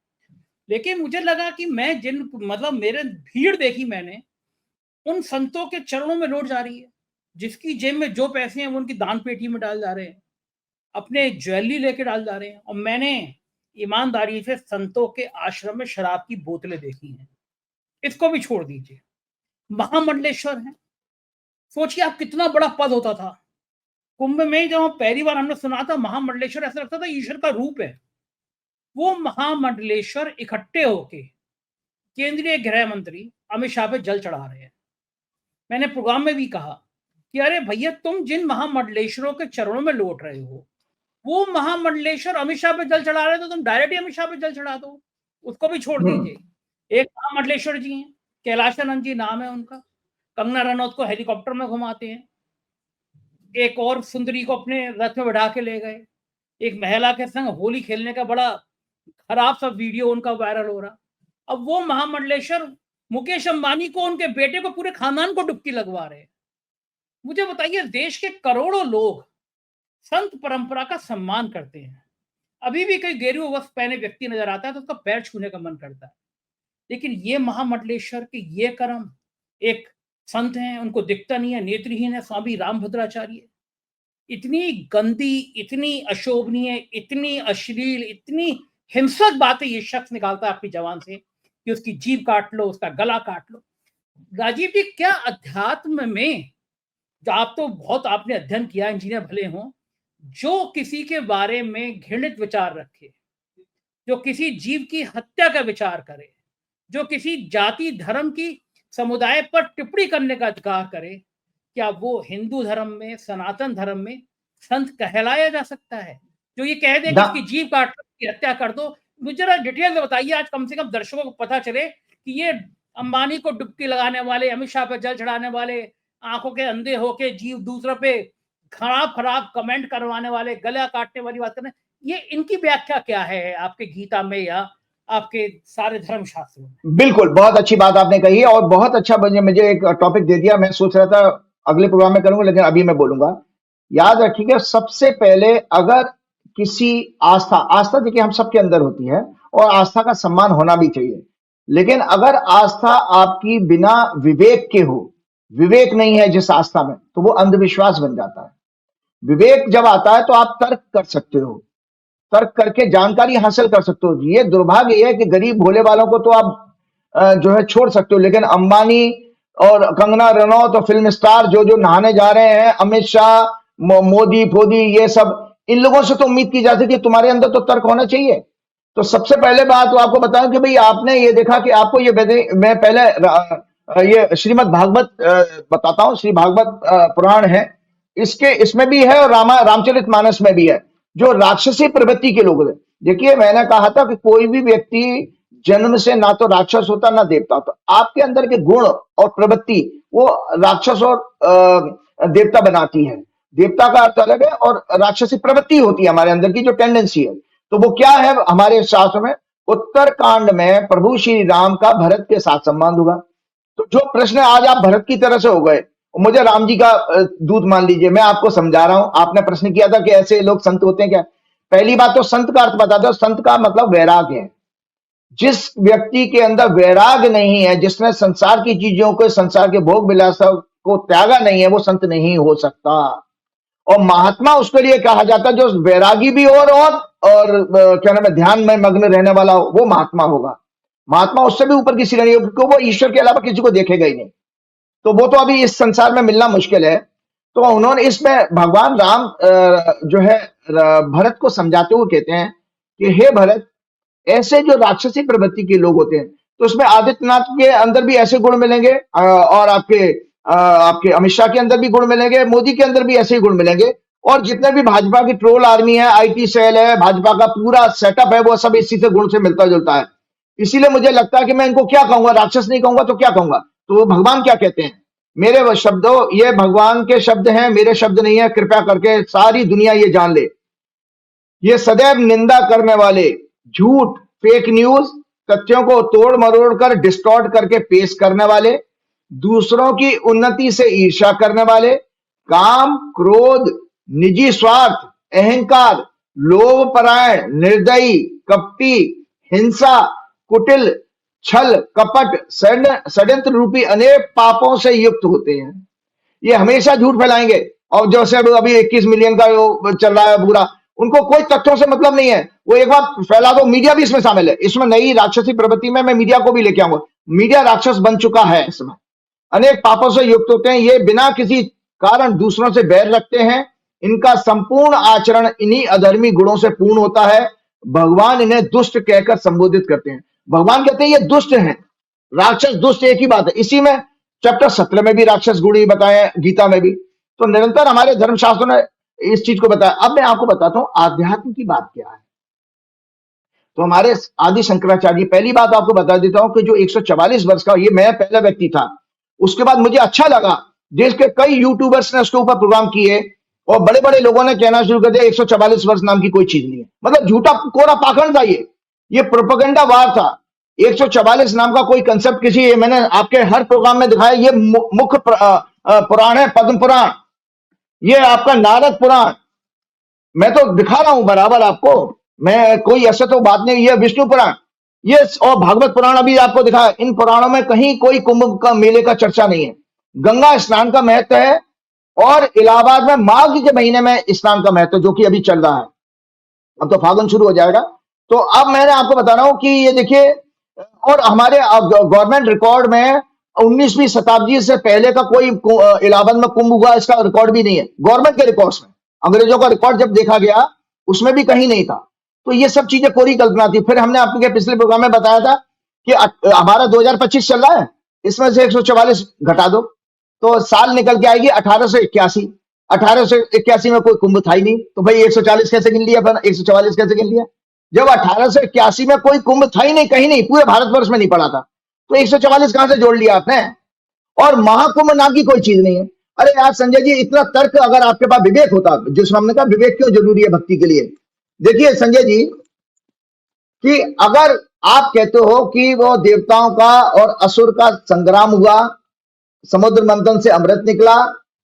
लेकिन मुझे लगा कि मैं जिन मतलब मेरे भीड़ देखी मैंने, उन संतों के चरणों में लौट जा रही है। जिसकी जेब में जो पैसे हैं वो उनकी दान पेटी में डाल जा रहे हैं, अपने ज्वेलरी लेके डाल जा रहे हैं। और मैंने ईमानदारी से संतों के आश्रम में शराब की बोतलें देखी हैं। इसको भी छोड़ दीजिए, महामंडलेश्वर है, सोचिए आप कितना बड़ा पद होता था। कुंभ में जब पहली बार हमने सुना था महामंडलेश्वर, ऐसा लगता था ईश्वर का रूप है। वो महामंडलेश्वर इकट्ठे होके केंद्रीय गृह मंत्री अमित शाह पे जल चढ़ा रहे हैं। मैंने प्रोग्राम में भी कहा कि अरे भैया, तुम जिन महामंडलेश्वरों के चरणों में लौट रहे हो, वो महामंडलेश्वर अमित शाह पे जल चढ़ा रहे, तो तुम डायरेक्ट ही अमित शाह पे जल चढ़ा दो, उसको भी छोड़ दीजिए। एक महामंडलेश्वर जी हैं, कैलाशानंद जी नाम है उनका, कंगना रनौत को हेलीकॉप्टर में घुमाते हैं। एक और सुंदरी को अपने रथ में बढ़ा के ले गए। एक महिला के संग होली खेलने का बड़ा खराब सा वीडियो उनका वायरल हो रहा। अब वो महामंडलेश्वर मुकेश अंबानी को, उनके बेटे को, पूरे खानदान को डुबकी लगवा रहे हैं। मुझे बताइए, देश के करोड़ों लोग संत परंपरा का सम्मान करते हैं। अभी भी कोई गेरुआ वस्त्र पहने व्यक्ति नजर आता है तो उसका पैर छूने का मन करता है। लेकिन ये महामंडलेश्वर के ये कर्म, एक संत हैं, उनको दिखता नहीं है, नेत्रहीन है, स्वामी रामभद्राचार्य। इतनी गंदी, इतनी अशोभनीय, इतनी अश्लील, इतनी हिंसक बातें ये शख्स निकालता है अपनी जबान से कि उसकी जीभ काट लो, उसका गला काट लो। राजीव जी, क्या अध्यात्म में, जो आप तो बहुत आपने अध्ययन किया, इंजीनियर भले हों, जो किसी के बारे में घृणित विचार रखे, जो किसी जीव की हत्या का विचार करे, जो किसी जाति धर्म की समुदाय पर टिप्पणी करने का अधिकार करे, क्या वो हिंदू धर्म में, सनातन धर्म में संत कहलाया जा सकता है? जो ये कह दे कि इसकी जीभ काट लो, इसकी हत्या कर दो। मुझे जरा डिटेल में बताइए, आज कम से कम दर्शकों को पता चले कि ये अंबानी को डुबकी लगाने वाले, अमित शाह पर जल चढ़ाने वाले, आंखों के अंधे होके जीव दूसरों पे खराब खराब कमेंट करवाने वाले, गला काटने वाली बात करने, ये इनकी व्याख्या क्या है आपके गीता में या आपके सारे धर्म शास्त्रों में? बिल्कुल, बहुत अच्छी बात आपने कही है, और बहुत अच्छा मुझे एक टॉपिक दे दिया। मैं सोच रहा था अगले प्रोग्राम में करूंगा, लेकिन अभी मैं बोलूंगा। याद रखिएगा, सबसे पहले अगर किसी आस्था देखिए हम सबके अंदर होती है, और आस्था का सम्मान होना भी चाहिए। लेकिन अगर आस्था आपकी बिना विवेक के हो, विवेक नहीं है जिस आस्था में, तो वो अंधविश्वास बन जाता है। विवेक जब आता है तो आप तर्क कर सकते हो, तर्क करके जानकारी हासिल कर सकते हो। ये दुर्भाग्य है कि गरीब भोले वालों को तो आप जो है छोड़ सकते हो, लेकिन अंबानी और कंगना रनौत और फिल्म स्टार जो नहाने जा रहे हैं, अमित शाह, मोदी फोदी, ये सब, इन लोगों से तो उम्मीद की जाती थी तुम्हारे अंदर तो तर्क होना चाहिए। तो सबसे पहले बात तो आपको बताऊं कि भाई आपने ये देखा कि आपको ये मैं पहले ये श्रीमद् भागवत बताता हूं। श्री भागवत पुराण है, इसमें भी है और रामचरितमानस में भी है। जो राक्षसी प्रवृत्ति के लोग हैं, देखिए मैंने कहा था कि कोई भी व्यक्ति जन्म से ना तो राक्षस होता ना देवता होता। आपके अंदर के गुण और प्रवृत्ति वो राक्षस और देवता बनाती है। देवता का अर्थ अलग है और राक्षसी प्रवृत्ति होती है हमारे अंदर की जो टेंडेंसी है। तो वो क्या है हमारे शास्त्र में? उत्तरकांड में प्रभु श्री राम का भरत के साथ संबंध हुआ। तो जो प्रश्न आज आप भरत की तरह से हो गए, मुझे राम जी का दूत मान लीजिए, मैं आपको समझा रहा हूं। आपने प्रश्न किया था कि ऐसे लोग संत होते हैं क्या? पहली बात तो संत का अर्थ बता दो। संत का मतलब वैराग्य है। जिस व्यक्ति के अंदर वैराग्य नहीं है, जिसने संसार की चीजों को, संसार के भोग विलासों को त्यागा नहीं है, वो संत नहीं हो सकता। और महात्मा उसके लिए कहा जाता है जो वैरागी भी हो और क्या नाम है, ध्यान में मग्न रहने वाला हो, वो महात्मा होगा। महात्मा उससे भी ऊपर की श्रेणी हो, क्योंकि वो ईश्वर के अलावा किसी को देखेगा ही नहीं। तो वो तो अभी इस संसार में मिलना मुश्किल है। तो उन्होंने इसमें भगवान राम जो है भरत को समझाते हुए कहते हैं कि हे भरत, ऐसे जो राक्षसी प्रवृत्ति के लोग होते हैं, तो उसमें आदित्यनाथ के अंदर भी ऐसे गुण मिलेंगे, और आपके अमित शाह के अंदर भी गुण मिलेंगे, मोदी के अंदर भी ऐसे ही गुण मिलेंगे। और जितने भी भाजपा की ट्रोल आर्मी है, आईटी सेल है, भाजपा का पूरा सेटअप है, वो सब इसी से गुण से मिलता जुलता है। इसीलिए मुझे लगता है कि मैं इनको क्या कहूंगा, राक्षस नहीं कहूंगा तो क्या कहूंगा। तो वो भगवान क्या कहते हैं, मेरे वो शब्दों, ये भगवान के शब्द हैं, मेरे शब्द नहीं है, कृपया करके सारी दुनिया ये जान ले। ये सदैव निंदा करने वाले, झूठ, फेक न्यूज, तथ्यों को तोड़ मरोड़ कर डिस्टॉर्ट करके पेश करने वाले, दूसरों की उन्नति से ईर्ष्या करने वाले, काम, क्रोध, निजी स्वार्थ, अहंकार, लोभ परायण, निर्दयी, कपटी, हिंसा, कुटिल, छल, कपट, षड्यंत्र रूपी अनेक पापों से युक्त होते हैं। ये हमेशा झूठ फैलाएंगे। और जैसे अभी 21 मिलियन का वो चल रहा है पूरा, उनको कोई तथ्यों से मतलब नहीं है, वो एक बार फैला दो। मीडिया भी इसमें शामिल है। इसमें नई राक्षसी प्रवृत्ति में मैं मीडिया को भी लेके आऊंगा। मीडिया राक्षस बन चुका है इसमें, अनेक पापों से युक्त होते हैं। ये बिना किसी कारण दूसरों से बैर रखते हैं। इनका संपूर्ण आचरण इन्हीं अधर्मी गुणों से पूर्ण होता है। भगवान इन्हें दुष्ट कहकर संबोधित करते हैं। भगवान कहते हैं ये दुष्ट हैं। राक्षस दुष्ट एक ही बात है। इसी में चैप्टर 17 में भी राक्षस गुण ही बताए हैं, गीता में भी। तो निरंतर हमारे धर्मशास्त्रों ने इस चीज को बताया। अब मैं आपको बताता हूं आध्यात्म की बात क्या है। तो हमारे आदि शंकराचार्य, पहली बात आपको बता देता हूं कि जो 144 वर्ष का, ये मैं पहला व्यक्ति था। उसके बाद मुझे अच्छा लगा, देश के कई यूट्यूबर्स ने उसके ऊपर प्रोग्राम किए और बड़े बड़े लोगों ने कहना शुरू कर दिया 144 वर्ष नाम की कोई चीज नहीं है। मतलब झूठा कोरा पाखंड था ये प्रोपेगेंडा वार था। 144 नाम का कोई कंसेप्ट किसी, मैंने आपके हर प्रोग्राम में दिखाया। ये मुख्य पुराण है, पद्म पुराण, ये आपका नारद पुराण, मैं तो दिखा रहा हूं बराबर आपको, मैं कोई ऐसा तो बात नहीं। ये विष्णु पुराण, ये और भागवत पुराण अभी आपको दिखाया। इन पुराणों में कहीं कोई कुंभ का मेले का चर्चा नहीं है। गंगा स्नान का महत्व है और इलाहाबाद में माघ के महीने में स्नान का महत्व, जो कि अभी चल रहा है। अब तो फागुन शुरू हो जाएगा। तो अब मैंने आपको बता रहा हूं कि ये देखिए, और हमारे गवर्नमेंट रिकॉर्ड में 19वीं शताब्दी से पहले का कोई इलाहाबाद में कुंभ हुआ इसका रिकॉर्ड भी नहीं है गवर्नमेंट के रिकॉर्ड्स में। अंग्रेजों का रिकॉर्ड जब देखा गया उसमें भी कहीं नहीं था। तो ये सब चीजें कोरी कल्पना थी। फिर हमने आपके पिछले प्रोग्राम में बताया था कि हमारा 2025 चल रहा है, इसमें से 144 घटा दो तो साल निकल के आएगी 1881। 1881 में कोई कुंभ था ही नहीं, तो भाई 140 कैसे गिन लिया, फिर 144 कैसे गिन लिया? जब 1881 में कोई कुंभ था ही नहीं, कहीं नहीं, पूरे भारतवर्ष में नहीं पड़ा था, तो 144 कहां से जोड़ लिया आपने? और महाकुंभ नाम की कोई चीज नहीं है। अरे यार संजय जी, इतना तर्क अगर आपके पास विवेक होता, जिसमें हमने कहा विवेक क्यों जरूरी है भक्ति के लिए। देखिए संजय जी, कि अगर आप कहते हो कि वो देवताओं का और असुर का संग्राम हुआ, समुद्र मंथन से अमृत निकला,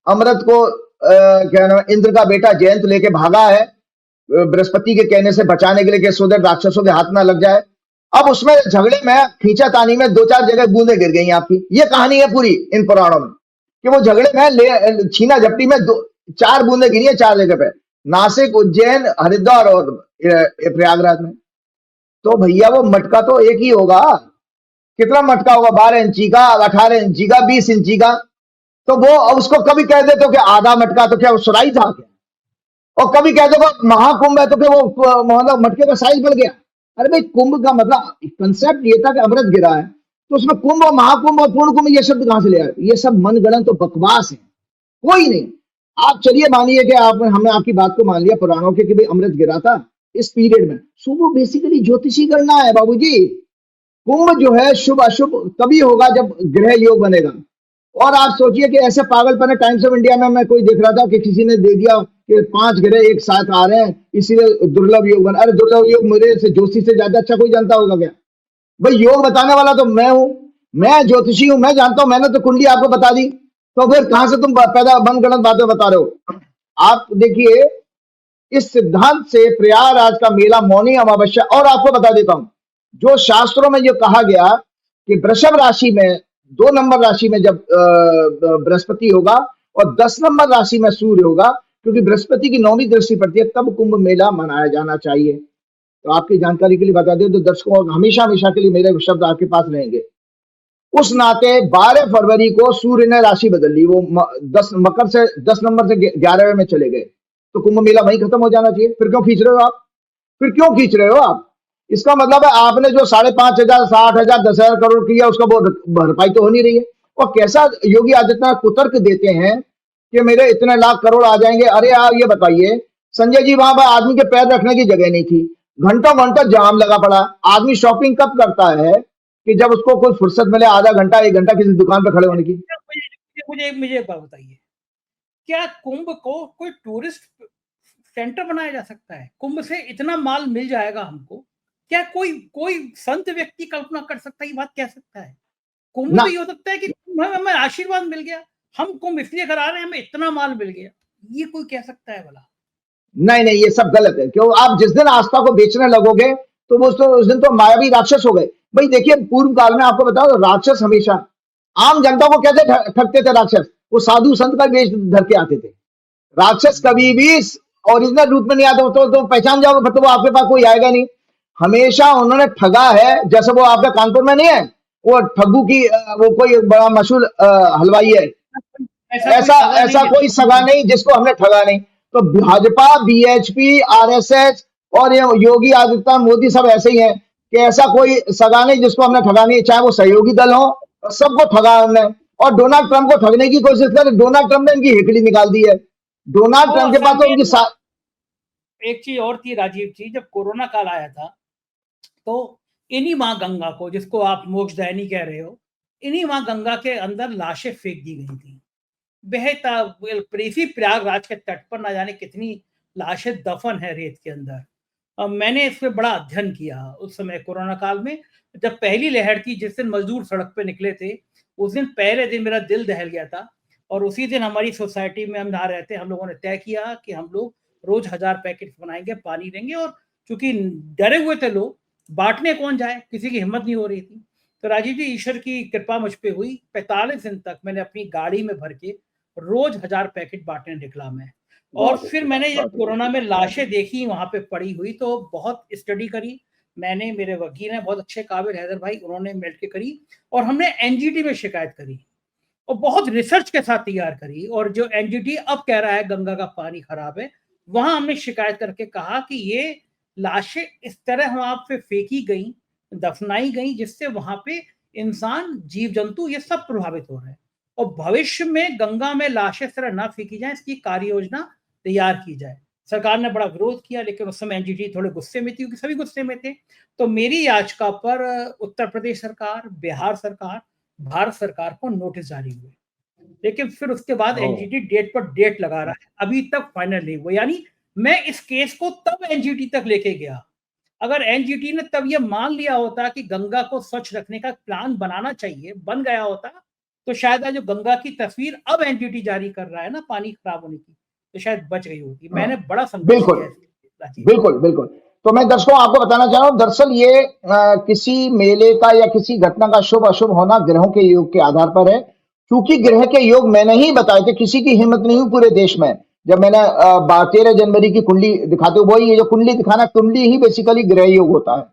अमृत को क्या नाम, इंद्र का बेटा जयंत लेके भागा है बृहस्पति के कहने से बचाने के लिए कि सोदर राक्षसों के हाथ ना लग जाए। अब उसमें झगड़े में, खींचातानी में 2-4 जगह बूंदे गिर गई आपकी। ये कहानी है पूरी इन पुराणों में कि वो झगड़े में छीना झपटी में 4 बूंदे गिरी है 4 जगह पे, नासिक, उज्जैन, हरिद्वार और प्रयागराज में। तो भैया वो मटका तो एक ही होगा। कितना मटका होगा? 12 इंची का, 18 इंची का, 20 इंची का। तो वो उसको कभी कह दे तो क्या आधा मटका, तो क्या वो सुराई था क्या? और कभी कह दो महाकुंभ है तो क्या वो मतलब मटके का साइज बढ़ गया? अरे भाई, कुंभ का मतलब कंसेप्ट ये था कि अमृत गिरा है, तो उसमें कुंभ और महाकुंभ और पूर्ण कुंभ ये शब्द कहां से ले आए? ये सब मनगढ़ंत तो बकवास है, कोई नहीं। आप चलिए मानिए कि हमने आपकी बात को मान लिया पुराणों के कि भाई अमृत गिरा था इस पीरियड में, सो वो बेसिकली ज्योतिषी गणना है बाबूजी। कुंभ जो है शुभ अशुभ तभी होगा जब ग्रह योग बनेगा। और आप सोचिए कि ऐसे पागलपन है, टाइम्स ऑफ इंडिया में मैं कोई देख रहा था कि किसी ने दे दिया कि 5 ग्रह एक साथ आ रहे हैं, इसीलिए दुर्लभ योग बना। अरे दुर्लभ योग मेरे से ज्योतिषी से ज्यादा अच्छा कोई जानता होगा क्या? भाई योग बताने वाला तो मैं हूं, मैं ज्योतिषी हूं, मैं जानता हूं, मैंने तो कुंडली आपको बता दी। तो फिर कहां से तुम पैदा मनगढ़ंत बातें बता रहे हो? आप देखिए, इस सिद्धांत से प्रयागराज का मेला मौनी अमावस्या, और आपको बता देता हूं जो शास्त्रों में ये कहा गया कि वृषभ राशि में 2 नंबर राशि में जब बृहस्पति होगा और 10 नंबर राशि में सूर्य होगा, क्योंकि बृहस्पति की 9वीं दृष्टि पड़ती है, तब कुंभ मेला मनाया जाना चाहिए। तो आपकी जानकारी के लिए बता दें तो दर्शकों, हमेशा हमेशा के लिए मेरे शब्द आपके पास रहेंगे। उस नाते 12 फरवरी को सूर्य ने राशि बदल ली, वो 10 मकर से 10 नंबर से 11वें में चले गए, तो कुंभ मेला वहीं खत्म हो जाना चाहिए। फिर क्यों खींच रहे हो आप? फिर क्यों खींच रहे हो आप? इसका मतलब है आपने जो 5,500, 60,000, 10,000 करोड़ किया, उसका वो भरपाई तो हो नहीं रही है। और कैसा योगी आदित्यनाथ कुतर्क देते हैं कि मेरे इतने लाख करोड़ आ जाएंगे। अरे आप ये बताइए संजय जी, वहां पर आदमी के पैर रखने की जगह नहीं थी, घंटों घंटों जाम लगा पड़ा। आदमी शॉपिंग कब करता है कि जब उसको कोई फुर्सत मिले, आधा घंटा 1 घंटा किसी दुकान पर खड़े होने की। मुझे मुझे मुझे एक बात बताइए, क्या कुंभ को कोई टूरिस्ट सेंटर बनाया जा सकता है? कुंभ से इतना माल मिल जाएगा हमको, क्या कोई कोई संत व्यक्ति कल्पना कर सकता है, ये बात कह सकता है? कुंभ ना तो ये हो सकता है कि कुंभ में हमें आशीर्वाद मिल गया, हम कुंभ इसलिए करा रहे हैं, हमें इतना माल मिल गया, ये कोई कह सकता है भला? नहीं नहीं, ये सब गलत है। क्यों आप जिस दिन आस्था को बेचने लगोगे तो वो तो उस दिन तो मायावी राक्षस हो गए। भाई देखिए, पूर्व काल में आपको बताओ, राक्षस हमेशा आम जनता को कैसे ठगते थे। राक्षस वो साधु संत का वेश धर के आते थे। राक्षस कभी भी ओरिजिनल रूप में नहीं आते। तो पहचान जाओगे, मतलब वो आपके पास कोई आएगा नहीं। हमेशा उन्होंने ठगा है। जैसे वो आपका कानपुर में नहीं है, वो ठग्गू की वो कोई बड़ा मशहूर हलवाई है। ऐसा कोई ऐसा सगा नहीं ऐसा कोई सगा नहीं जिसको हमने ठगा नहीं। तो भाजपा, बीएचपी, आरएसएस और ये योगी आदित्यनाथ, मोदी सब ऐसे ही हैं कि ऐसा कोई सगा नहीं जिसको हमने ठगा नहीं। चाहे वो सहयोगी दल हो, सबको ठगा हमने। और डोनाल्ड ट्रंप को ठगने की कोशिश कर, डोनाल्ड ट्रंप ने इनकी हिकड़ी निकाल दी है। डोनाल्ड और ट्रंप के असल पास तो में उनकी एक चीज और थी राजीव जी, जब कोरोना काल आया था तो इन्हीं माँ गंगा को, जिसको आप मोक्षदायिनी कह रहे हो, इन्हीं माँ गंगा के अंदर लाशें फेंक दी गई थी। बेहता इसी प्रयागराज के तट पर ना जाने कितनी लाशें दफन है रेत के अंदर। मैंने इस पे बड़ा अध्ययन किया उस समय कोरोना काल में, जब पहली लहर थी, जिस दिन मजदूर सड़क पे निकले थे, उस दिन पहले दिन मेरा दिल दहल गया था। और उसी दिन हमारी सोसाइटी में हम जहाँ रहते हैं, हम लोगों ने तय किया कि हम लोग रोज 1000 पैकेट बनाएंगे, पानी देंगे। और चूंकि डरे हुए थे लोग, बांटने कौन जाए, किसी की हिम्मत नहीं हो रही थी। तो राजीव जी, ईश्वर की कृपा मुझ पे हुई, 45 दिन तक मैंने अपनी गाड़ी में भर के रोज 1000 पैकेट बांटने निकला मैं। और बहुत फिर अच्छी बात, मैंने जब बहुत अच्छी कोरोना बात। में लाशें देखी वहां पे पड़ी हुई, तो बहुत स्टडी करी मैंने, मेरे वकील हैं बहुत अच्छे काबिल हैदर भाई, उन्होंने मिल के करी। और हमने एनजीटी में शिकायत करी और बहुत रिसर्च के साथ तैयार करी। और जो एनजीटी अब कह रहा है गंगा का पानी खराब है, वहां हमने शिकायत करके कहा कि ये लाशें इस तरह वहां पे फेंकी गई, दफनाई गई, जिससे वहां पे इंसान, जीव जंतु, ये सब प्रभावित हो रहे हैं। और भविष्य में गंगा में लाशें इस तरह ना फेंकी जाए, इसकी कार्य योजना तैयार की जाए। सरकार ने बड़ा विरोध किया, लेकिन उस समय एनजीटी थोड़े गुस्से में थी, क्योंकि सभी गुस्से में थे। तो मेरी याचिका पर उत्तर प्रदेश सरकार, बिहार सरकार, भारत सरकार को नोटिस जारी हुए। लेकिन फिर उसके बाद एनजीटी डेट पर डेट लगा रहा है, अभी तक फाइनल नहीं हुआ। यानी मैं इस केस को तब एनजीटी तक लेके गया, अगर एनजीटी ने तब ये मान लिया होता कि गंगा को स्वच्छ रखने का प्लान बनाना चाहिए, बन गया होता, तो शायद आज जो गंगा की तस्वीर अब एनजीटी जारी कर रहा है ना पानी खराब होने की, तो शायद बच गई होती। मैंने बड़ा संघर्ष बिल्कुल किया राजीव। बिल्कुल बिल्कुल। तो मैं दर्शकों आपको बताना चाह रहा हूँ, दरअसल ये किसी मेले का या किसी घटना का शुभ अशुभ होना ग्रहों के योग के आधार पर है। क्योंकि ग्रह के योग मैंने ही बताए थे, किसी की हिम्मत नहीं हुई पूरे देश में। जब मैंने 13 जनवरी की कुंडली दिखाते हुए, वही ये जो कुंडली दिखाना, कुंडली ही बेसिकली ग्रह योग होता है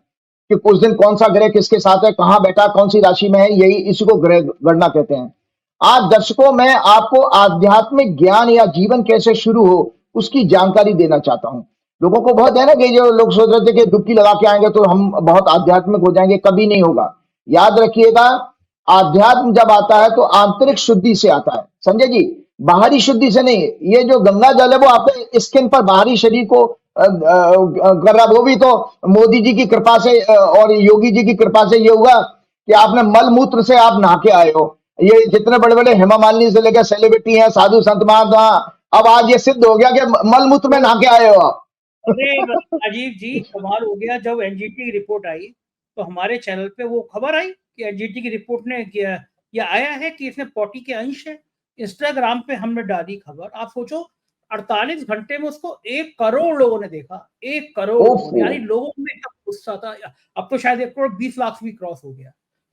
कि उस दिन कौन सा ग्रह किसके साथ है, कहाँ बैठा, कौन सी राशि में है, यही इसी को ग्रह गणना कहते हैं। आज दर्शकों मैं आपको आध्यात्मिक ज्ञान या जीवन कैसे शुरू हो उसकी जानकारी देना चाहता हूं। लोगों को बहुत है ना कि जो लोग सोच रहे थे कि डुबकी लगा के आएंगे तो हम बहुत आध्यात्मिक हो जाएंगे, कभी नहीं होगा। याद रखिएगा, आध्यात्म जब आता है तो आंतरिक शुद्धि से आता है संजय जी, बाहरी शुद्धि से नहीं। ये जो गंगा जल है वो आपके स्किन पर, बाहरी शरीर को कर रहा, वो भी तो मोदी जी की कृपा से और योगी जी की कृपा से ये हुआ कि आपने मल मूत्र से आप नहा के आए हो। ये जितने बड़े बड़े हेमा मालिनी से लेकर सेलिब्रिटी हैं, साधु संत महात्मा, अब आज ये सिद्ध हो गया कि मल मूत्र में नहा के आए हो आप। अरे राजीव जी, कमाल हो गया, जब एनजीटी की रिपोर्ट आई तो हमारे चैनल पे वो खबर आई कि एनजीटी की रिपोर्ट ने ये आया है कि इसमें पॉटी के अंश है। इंस्टाग्राम पे हमने डाली खबर, आप सोचो 48 घंटे में उसको 1 करोड़ लोगों ने देखा, 1 करोड़ लोगों ने, ओफो। यानी लोगों में इतना गुस्सा था। अब तो शायद 1 करोड़ 20 लाख भी क्रॉस हो गया,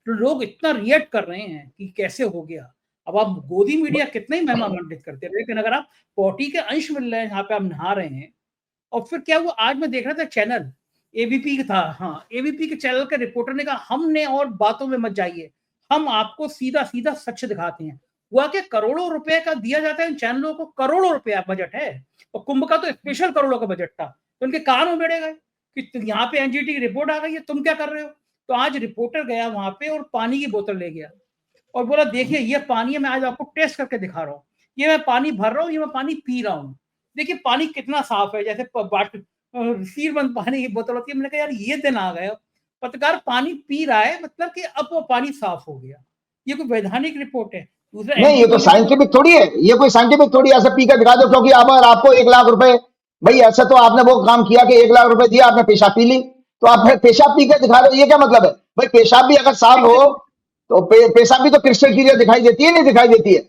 तो लोग इतना रिएक्ट कर रहे हैं कि कैसे हो गया। अब आप गोदी मीडिया कितना ही महिमा मंडित करते रहे, लेकिन अगर आप पॉटी के अंश मिल रहे हैं जहाँ पे आप नहा रहे हैं। और फिर क्या हुआ, आज मैं देख रहा था चैनल एबीपी का था, हाँ एबीपी के चैनल के रिपोर्टर ने कहा हमने और बातों में मत जाइए, हम आपको सीधा सीधा सच दिखाते हैं। हुआ कि करोड़ों रुपए का दिया जाता है इन चैनलों को, करोड़ों रुपया बजट है, और कुंभ का तो स्पेशल करोड़ों का बजट था। तो उनके कान उबेड़े गए कि यहाँ पे एनजीटी की रिपोर्ट आ गई है, तुम क्या कर रहे हो। तो आज रिपोर्टर गया वहां पे और पानी की बोतल ले गया और बोला देखिए ये पानी है, मैं आज आपको टेस्ट करके दिखा रहा हूँ, ये मैं पानी भर रहा हूँ, ये मैं पानी पी रहा हूँ। देखिए पानी कितना साफ है, जैसे सीलबंद पानी की बोतल होती है। मैंने कहा यार ये दिन आ गए, पत्रकार पानी पी रहा है, मतलब कि अब वो पानी साफ हो गया। ये कोई वैधानिक रिपोर्ट है। दूसरा नहीं, ये तो एनडीटी रिपोर्ट। साइंटिफिक थोड़ी है, ये कोई साइंटिफिक थोड़ी ऐसे पी कर दिखा दो, क्योंकि अगर आपको 1 लाख रुपए, भाई ऐसा तो आपने वो काम किया कि 1 लाख रुपए दिया, आपने पेशाब पी ली, तो आप पेशाब पी कर दिखा रहे हो, ये क्या मतलब है? भाई पेशाब भी अगर साफ हो तो पेशाब भी तो क्रिस्टल क्लियर दिखाई देती है, नहीं दिखाई देती है?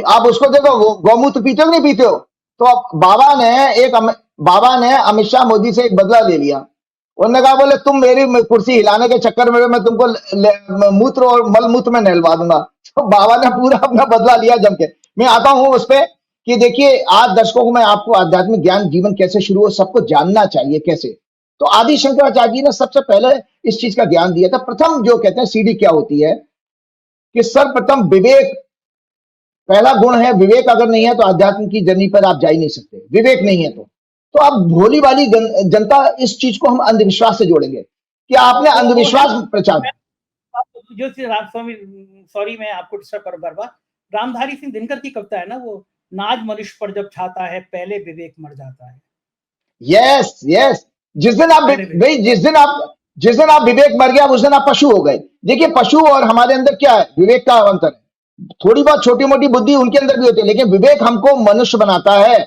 आप उसको देखो, गौमूत्र पीते हो कि नहीं पीते हो? तो बाबा ने अमित शाह मोदी से एक बदला ले लिया। उन्होंने कहा बोले तुम मेरी कुर्सी हिलाने के चक्कर में मैं तुमको मूत्र और मल मूत्र में नहलवा दूंगा। तो बाबा ने पूरा अपना बदला लिया जम के। मैं आता हूं उस पे कि देखिए आज दर्शकों को मैं आपको आध्यात्मिक ज्ञान जीवन कैसे शुरू हो सबको जानना चाहिए कैसे। तो आदि शंकराचार्य जी ने सबसे पहले इस चीज का ज्ञान दिया था। प्रथम जो कहते हैं सीढ़ी क्या होती है कि सर्वप्रथम विवेक, पहला गुण है विवेक। अगर नहीं है तो आध्यात्म की जर्नी पर आप जा ही नहीं सकते, विवेक नहीं है तो अब भोली वाली जनता इस चीज को हम अंधविश्वास से जोड़ेंगे कि आपने वो है अंधविश्वास प्रचार। जो श्री राम स्वामी, सॉरी मैं आपको डिस्टर्ब करूं बार बार, रामधारी सिंह दिनकर की कविता है ना वो, नाज मनुष्य पर जब छाता है पहले विवेक मर जाता है। यस यस, जिस दिन आप पहले विवेक। भाई जिस दिन आप विवेक मर गया उस दिन आप पशु हो गए। देखिए पशु और हमारे अंदर क्या है, विवेक का अंतर है। थोड़ी बहुत छोटी मोटी बुद्धि उनके अंदर भी होती है, लेकिन विवेक हमको मनुष्य बनाता है।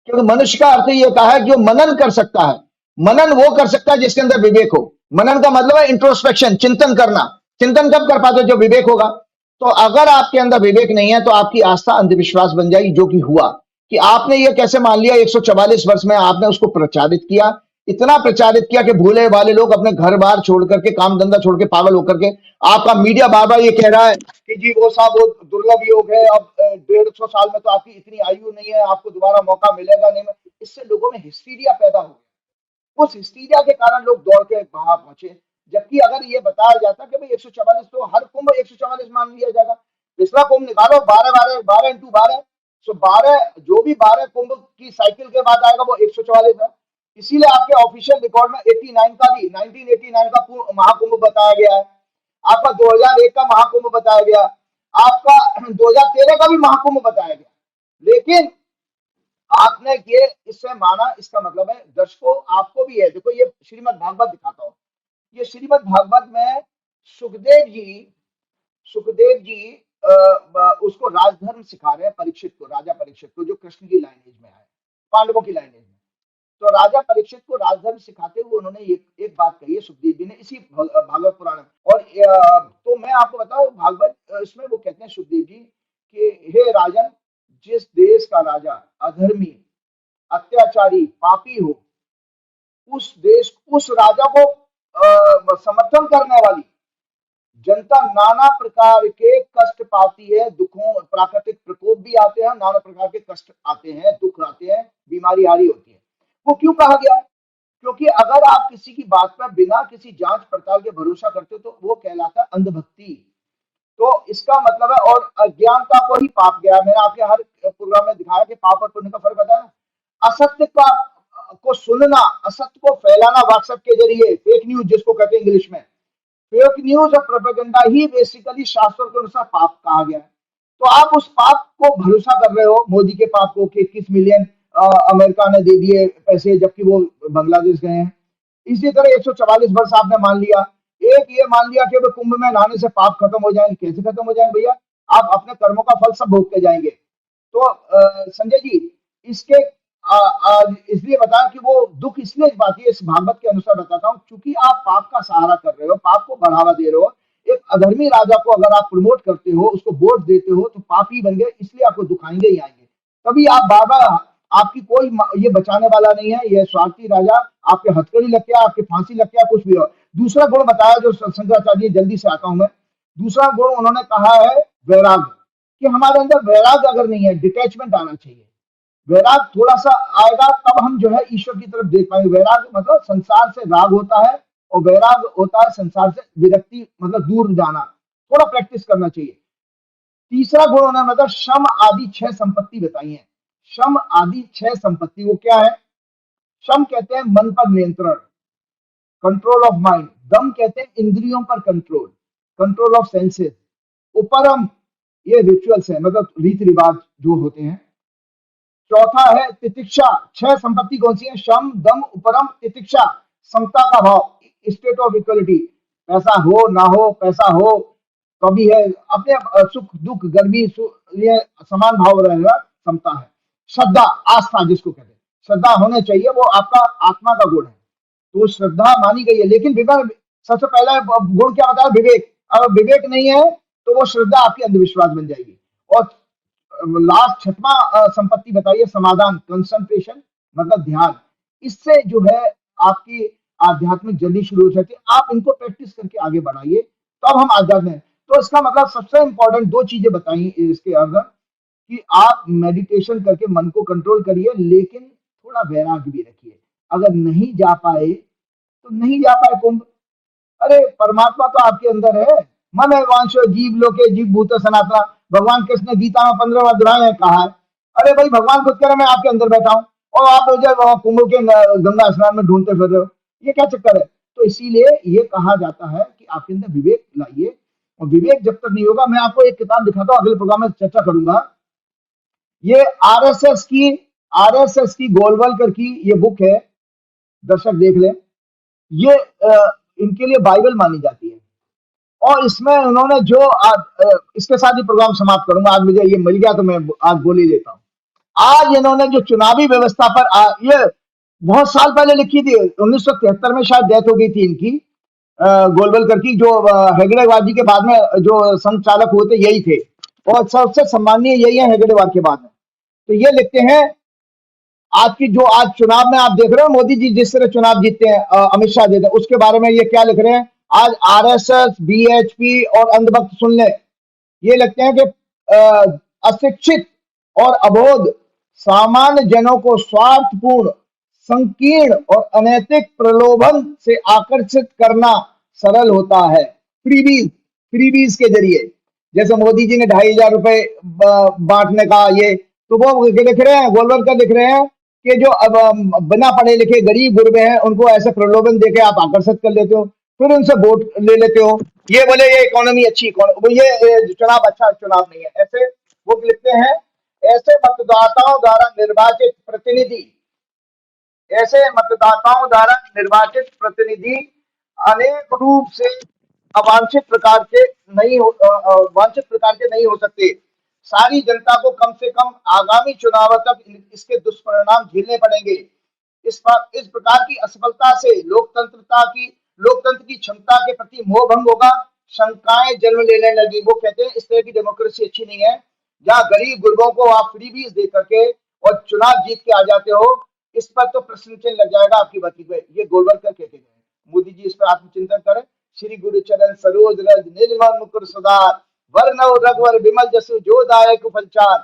क्योंकि मनुष्य का अर्थ ये होता है कि जो मनन कर सकता है। मनन वो कर सकता है जिसके अंदर विवेक हो। मनन का मतलब है इंट्रोस्पेक्शन, चिंतन करना। चिंतन कब कर पाते हो? जो विवेक होगा। तो अगर आपके अंदर विवेक नहीं है तो आपकी आस्था अंधविश्वास बन जाएगी, जो कि हुआ कि आपने ये कैसे मान लिया 144 वर्ष में आपने उसको प्रचारित किया, इतना प्रचारित किया कि भूले वाले लोग अपने घर बार छोड़ करके, काम धंधा छोड़ के, पागल होकर के, आपका मीडिया बार बार ये कह रहा है कि जी वो साहब वो दुर्लभ योग है, अब 150 साल में तो आपकी इतनी आयु नहीं है, आपको दोबारा मौका मिलेगा नहीं। इससे लोगों में हिस्टीरिया पैदा हो गया। उस हिस्टीरिया के कारण लोग दौड़ के वहां पहुंचे। जबकि अगर ये बताया जाता कि भाई 144 तो हर कुंभ 144 मान लिया जाएगा। पिछला कुंभ निकालो 12 इंटू 12, सो 12 जो भी 12 कुंभ की साइकिल के बाद आएगा वो 144 है। इसीलिए आपके ऑफिशियल रिकॉर्ड में 89 का भी 1989 का महाकुंभ बताया गया है। आपका 2001 का महाकुंभ बताया गया, आपका 2013 का भी महाकुंभ बताया गया। लेकिन आपने ये इससे माना, इसका मतलब है दर्शकों आपको भी है। देखो ये श्रीमद् भागवत दिखाता हूं। ये श्रीमद् भागवत में सुखदेव जी उसको राजधर्म सिखा रहे हैं परीक्षित को, राजा परीक्षित को, जो कृष्ण की लाइनेज में है, पांडवों की लाइनेज में। तो राजा परीक्षित को राजधर्म सिखाते हुए उन्होंने एक बात कही है सुखदेव जी ने इसी भागवत पुराण में। और तो मैं आपको बताऊं भागवत इसमें वो कहते हैं सुखदेव जी कि हे राजन, जिस देश का राजा अधर्मी, अत्याचारी, पापी हो, उस राजा को समर्थन करने वाली जनता नाना प्रकार के कष्ट पाती है। दुखों, प्राकृतिक प्रकोप भी आते हैं, नाना प्रकार के कष्ट आते हैं, दुख आते हैं, बीमारी हारी होती है। वो क्यों कहा गया? क्योंकि अगर आप किसी की बात पर बिना किसी जांच पड़ताल के भरोसा करते हो तो वो कहलाता है अंधभक्ति। तो इसका मतलब है, और अज्ञानता को ही पाप गया। मैंने आपके हर प्रोग्राम में दिखाया कि पाप और पुण्य का फर्क बताया। असत्य का को सुनना, असत्य को फैलाना व्हाट्सएप के जरिए, फेक न्यूज जिसको कहते हैं इंग्लिश में, फेक न्यूज और प्रोपेगेंडा ही बेसिकली शास्त्रों के अनुसार पाप कहा गया है। तो आप उस पाप को भरोसा कर रहे हो, मोदी के पाप को कि 21 मिलियन अमेरिका ने दे दिए पैसे जबकि वो बांग्लादेश गए हैं। इसी तरह 144 वर्ष आपने मान लिया। एक ये मान लिया कि कुंभ में नहाने से पाप खत्म हो जाएंगे। कैसे खत्म हो जाएंगे भैया? आप अपने कर्मों का फल सब भोग के जाएंगे। तो संजय जी इसके इसलिए बताया कि वो दुख इसलिए इस बात, इस भागवत के अनुसार बताता हूँ क्योंकि आप पाप का सहारा कर रहे हो, पाप को बढ़ावा दे रहे हो। एक अधर्मी राजा को अगर आप प्रमोट करते हो, उसको वोट देते हो, तो पापी बन गए, इसलिए आपको दुखाएंगे ही आएंगे। तभी आप बाबा, आपकी कोई ये बचाने वाला नहीं है, ये स्वार्थी राजा आपके हथकड़ी लग गया, आपके फांसी लग गया, कुछ भी हो। दूसरा गुण बताया जो शंकराचार्य, जल्दी से आता हूं मैं। दूसरा गुण उन्होंने कहा है वैराग्य, कि हमारे अंदर वैराग्य अगर नहीं है, डिटैचमेंट आना चाहिए। वैराग थोड़ा सा आएगा तब हम जो है ईश्वर की तरफ देख पाएंगे। वैराग मतलब संसार से राग होता है, और वैराग होता है संसार से विरक्ति, मतलब दूर जाना। थोड़ा प्रैक्टिस करना चाहिए। तीसरा गुण उन्होंने मतलब शम आदि 6 संपत्ति बताई है। शम आदि 6 संपत्ति वो क्या है? शम कहते हैं मन पर नियंत्रण, कंट्रोल ऑफ माइंड। दम कहते हैं इंद्रियों पर कंट्रोल, कंट्रोल ऑफ सेंसेस। उपरम ये रिचुअल्स है, मतलब रीति रिवाज जो होते हैं। चौथा है तितिक्षा। 6 संपत्ति कौन सी है? शम, दम, उपरम, तितिक्षा। समता का भाव, स्टेट ऑफ इक्वलिटी। पैसा हो ना हो, पैसा हो तो भी है, अपने सुख दुख गर्मी ये समान भाव रहेगा, समता है। श्रद्धा, आस्था जिसको कहते हैं, श्रद्धा होने चाहिए, वो आपका आत्मा का गुण है, तो श्रद्धा मानी गई है। लेकिन विवेक, सबसे पहला गुण क्या बताया? विवेक। अगर विवेक नहीं है तो वो श्रद्धा आपकी अंधविश्वास बन जाएगी। और लास्ट छठवां संपत्ति बताइए, समाधान, कंसंट्रेशन, मतलब ध्यान। इससे जो है आपकी आध्यात्मिक जर्नी शुरू हो जाती है। आप इनको प्रैक्टिस करके आगे बढ़ाइए, तो अब हम आध्यात्म में। तो इसका मतलब सबसे इंपॉर्टेंट 2 चीजें बताई इसके अंदर, कि आप मेडिटेशन करके मन को कंट्रोल करिए, लेकिन थोड़ा वैराग्य भी रखिए। अगर नहीं जा पाए तो नहीं जा पाए कुंभ। अरे परमात्मा तो आपके अंदर है। मन है वांशो जीव लोके जीव भूत सनातना। भगवान कृष्ण ने गीता में 15वां अध्याय में कहा है। अरे भाई, भगवान खुद कह रहे मैं आपके अंदर बैठा हूं, और आप मुझे कुंभ के गंगा स्नान में ढूंढते फिर रहे हो, ये क्या चक्कर है? तो इसीलिए ये कहा जाता है कि आपके अंदर विवेक लाइए, और विवेक जब तक नहीं होगा, मैं आपको एक किताब दिखाता हूं, अगले प्रोग्राम में चर्चा करूंगा। ये आरएसएस की गोलवलकर की ये बुक है, दर्शक देख लें। ये इनके लिए बाइबल मानी जाती है, और इसमें उन्होंने जो इसके साथ ही प्रोग्राम समाप्त करूंगा, आज मुझे ये मिल गया तो मैं आज बोल ही देता हूं। आज इन्होंने जो चुनावी व्यवस्था पर ये बहुत साल पहले लिखी थी, 1973 में शायद डेथ हो गई थी इनकी, गोलवलकर की, जो हेगड़ेवार के बाद में जो संचालक होते यही थे, और सबसे सम्माननीय यही है हेगड़ेवार के बाद में। तो ये लिखते हैं, आज की जो आज चुनाव में आप देख रहे हो, मोदी जी जिस तरह चुनाव जीतते हैं, अमित शाह जीते हैं, उसके बारे में ये क्या लिख रहे हैं? आज आरएसएस, बीएचपी और अंधभक्त सुन ले, ये लिखते हैं कि अशिक्षित और अबोध सामान्य जनों को स्वार्थपूर्ण, संकीर्ण और अनैतिक प्रलोभन से आकर्षित करना सरल होता है। फ्रीबीज के जरिए, जैसे मोदी जी ने 2,500 रुपए बांटने का, ये तो वो लिख रहे हैं, गोलवलकर लिख रहे हैं कि जो अब बिना पढ़े लिखे गरीब गुरबे हैं, उनको ऐसे प्रलोभन देके आप आकर्षित कर लेते हो, फिर उनसे वोट ले लेते हो। ये बोले ये इकोनॉमी अच्छी, ये चुनाव अच्छा चुनाव नहीं है, ऐसे वो लिखते हैं। ऐसे मतदाताओं द्वारा निर्वाचित प्रतिनिधि अनेक रूप से वांछित प्रकार के नहीं हो सकते। सारी जनता को कम से कम आगामी चुनाव तक इसके दुष्परिणाम झेलने पड़ेंगे। इस प्रकार की असफलता से लोकतंत्र की क्षमता के प्रति मोह भंग होगा, शंकाएं जन्म लेने लगी। वो कहते हैं इस तरह की डेमोक्रेसी अच्छी नहीं है, जहां गरीब गुरबों को आप फ्रीबीज दे करके और चुनाव जीत के आ जाते हो। इस पर तो प्रश्न चिन्ह लग जाएगा आपकी बातचीत में। ये गोलवलकर कहते हैं, मोदी जी इस पर आत्मचिंतन करें। श्री गुरु चरण सरोज रज निर्मल मुकुर सुधार, वर्णव रघुवर विमल जसु जो दायक फलचार।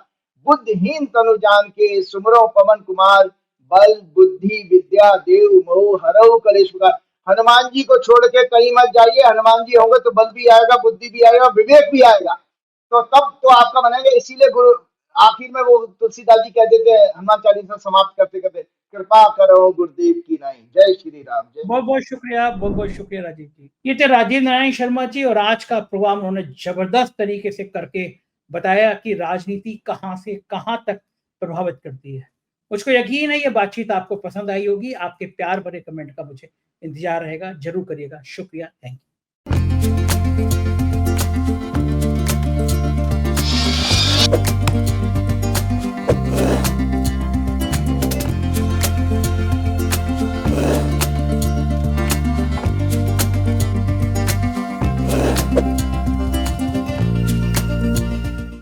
बुद्धिहीन तनु जान के सुमरो पवन कुमार, बल बुद्धि विद्या देव मोह हरऊ कलेश विकार। हनुमान जी को छोड़ के कहीं मत जाइए, हनुमान जी होंगे तो बल भी आएगा, बुद्धि भी आएगा, विवेक भी आएगा, तो तब तो आपका बनेगा। इसीलिए गुरु आखिर में वो तुलसीदास जी कह देते हैं हनुमान चालीसा समाप्त करते करते, कृपा करो गुरुदेव की नाई। जय श्री राम। जय बहुत बहुत शुक्रिया राजीव जी। ये थे राजीव नारायण शर्मा जी, और आज का प्रोग्राम उन्होंने जबरदस्त तरीके से करके बताया कि राजनीति कहां से कहां तक प्रभावित करती है। मुझको यकीन है ये बातचीत आपको पसंद आई होगी। आपके प्यार भरे कमेंट का मुझे इंतजार रहेगा, जरूर करिएगा। शुक्रिया, थैंक यू।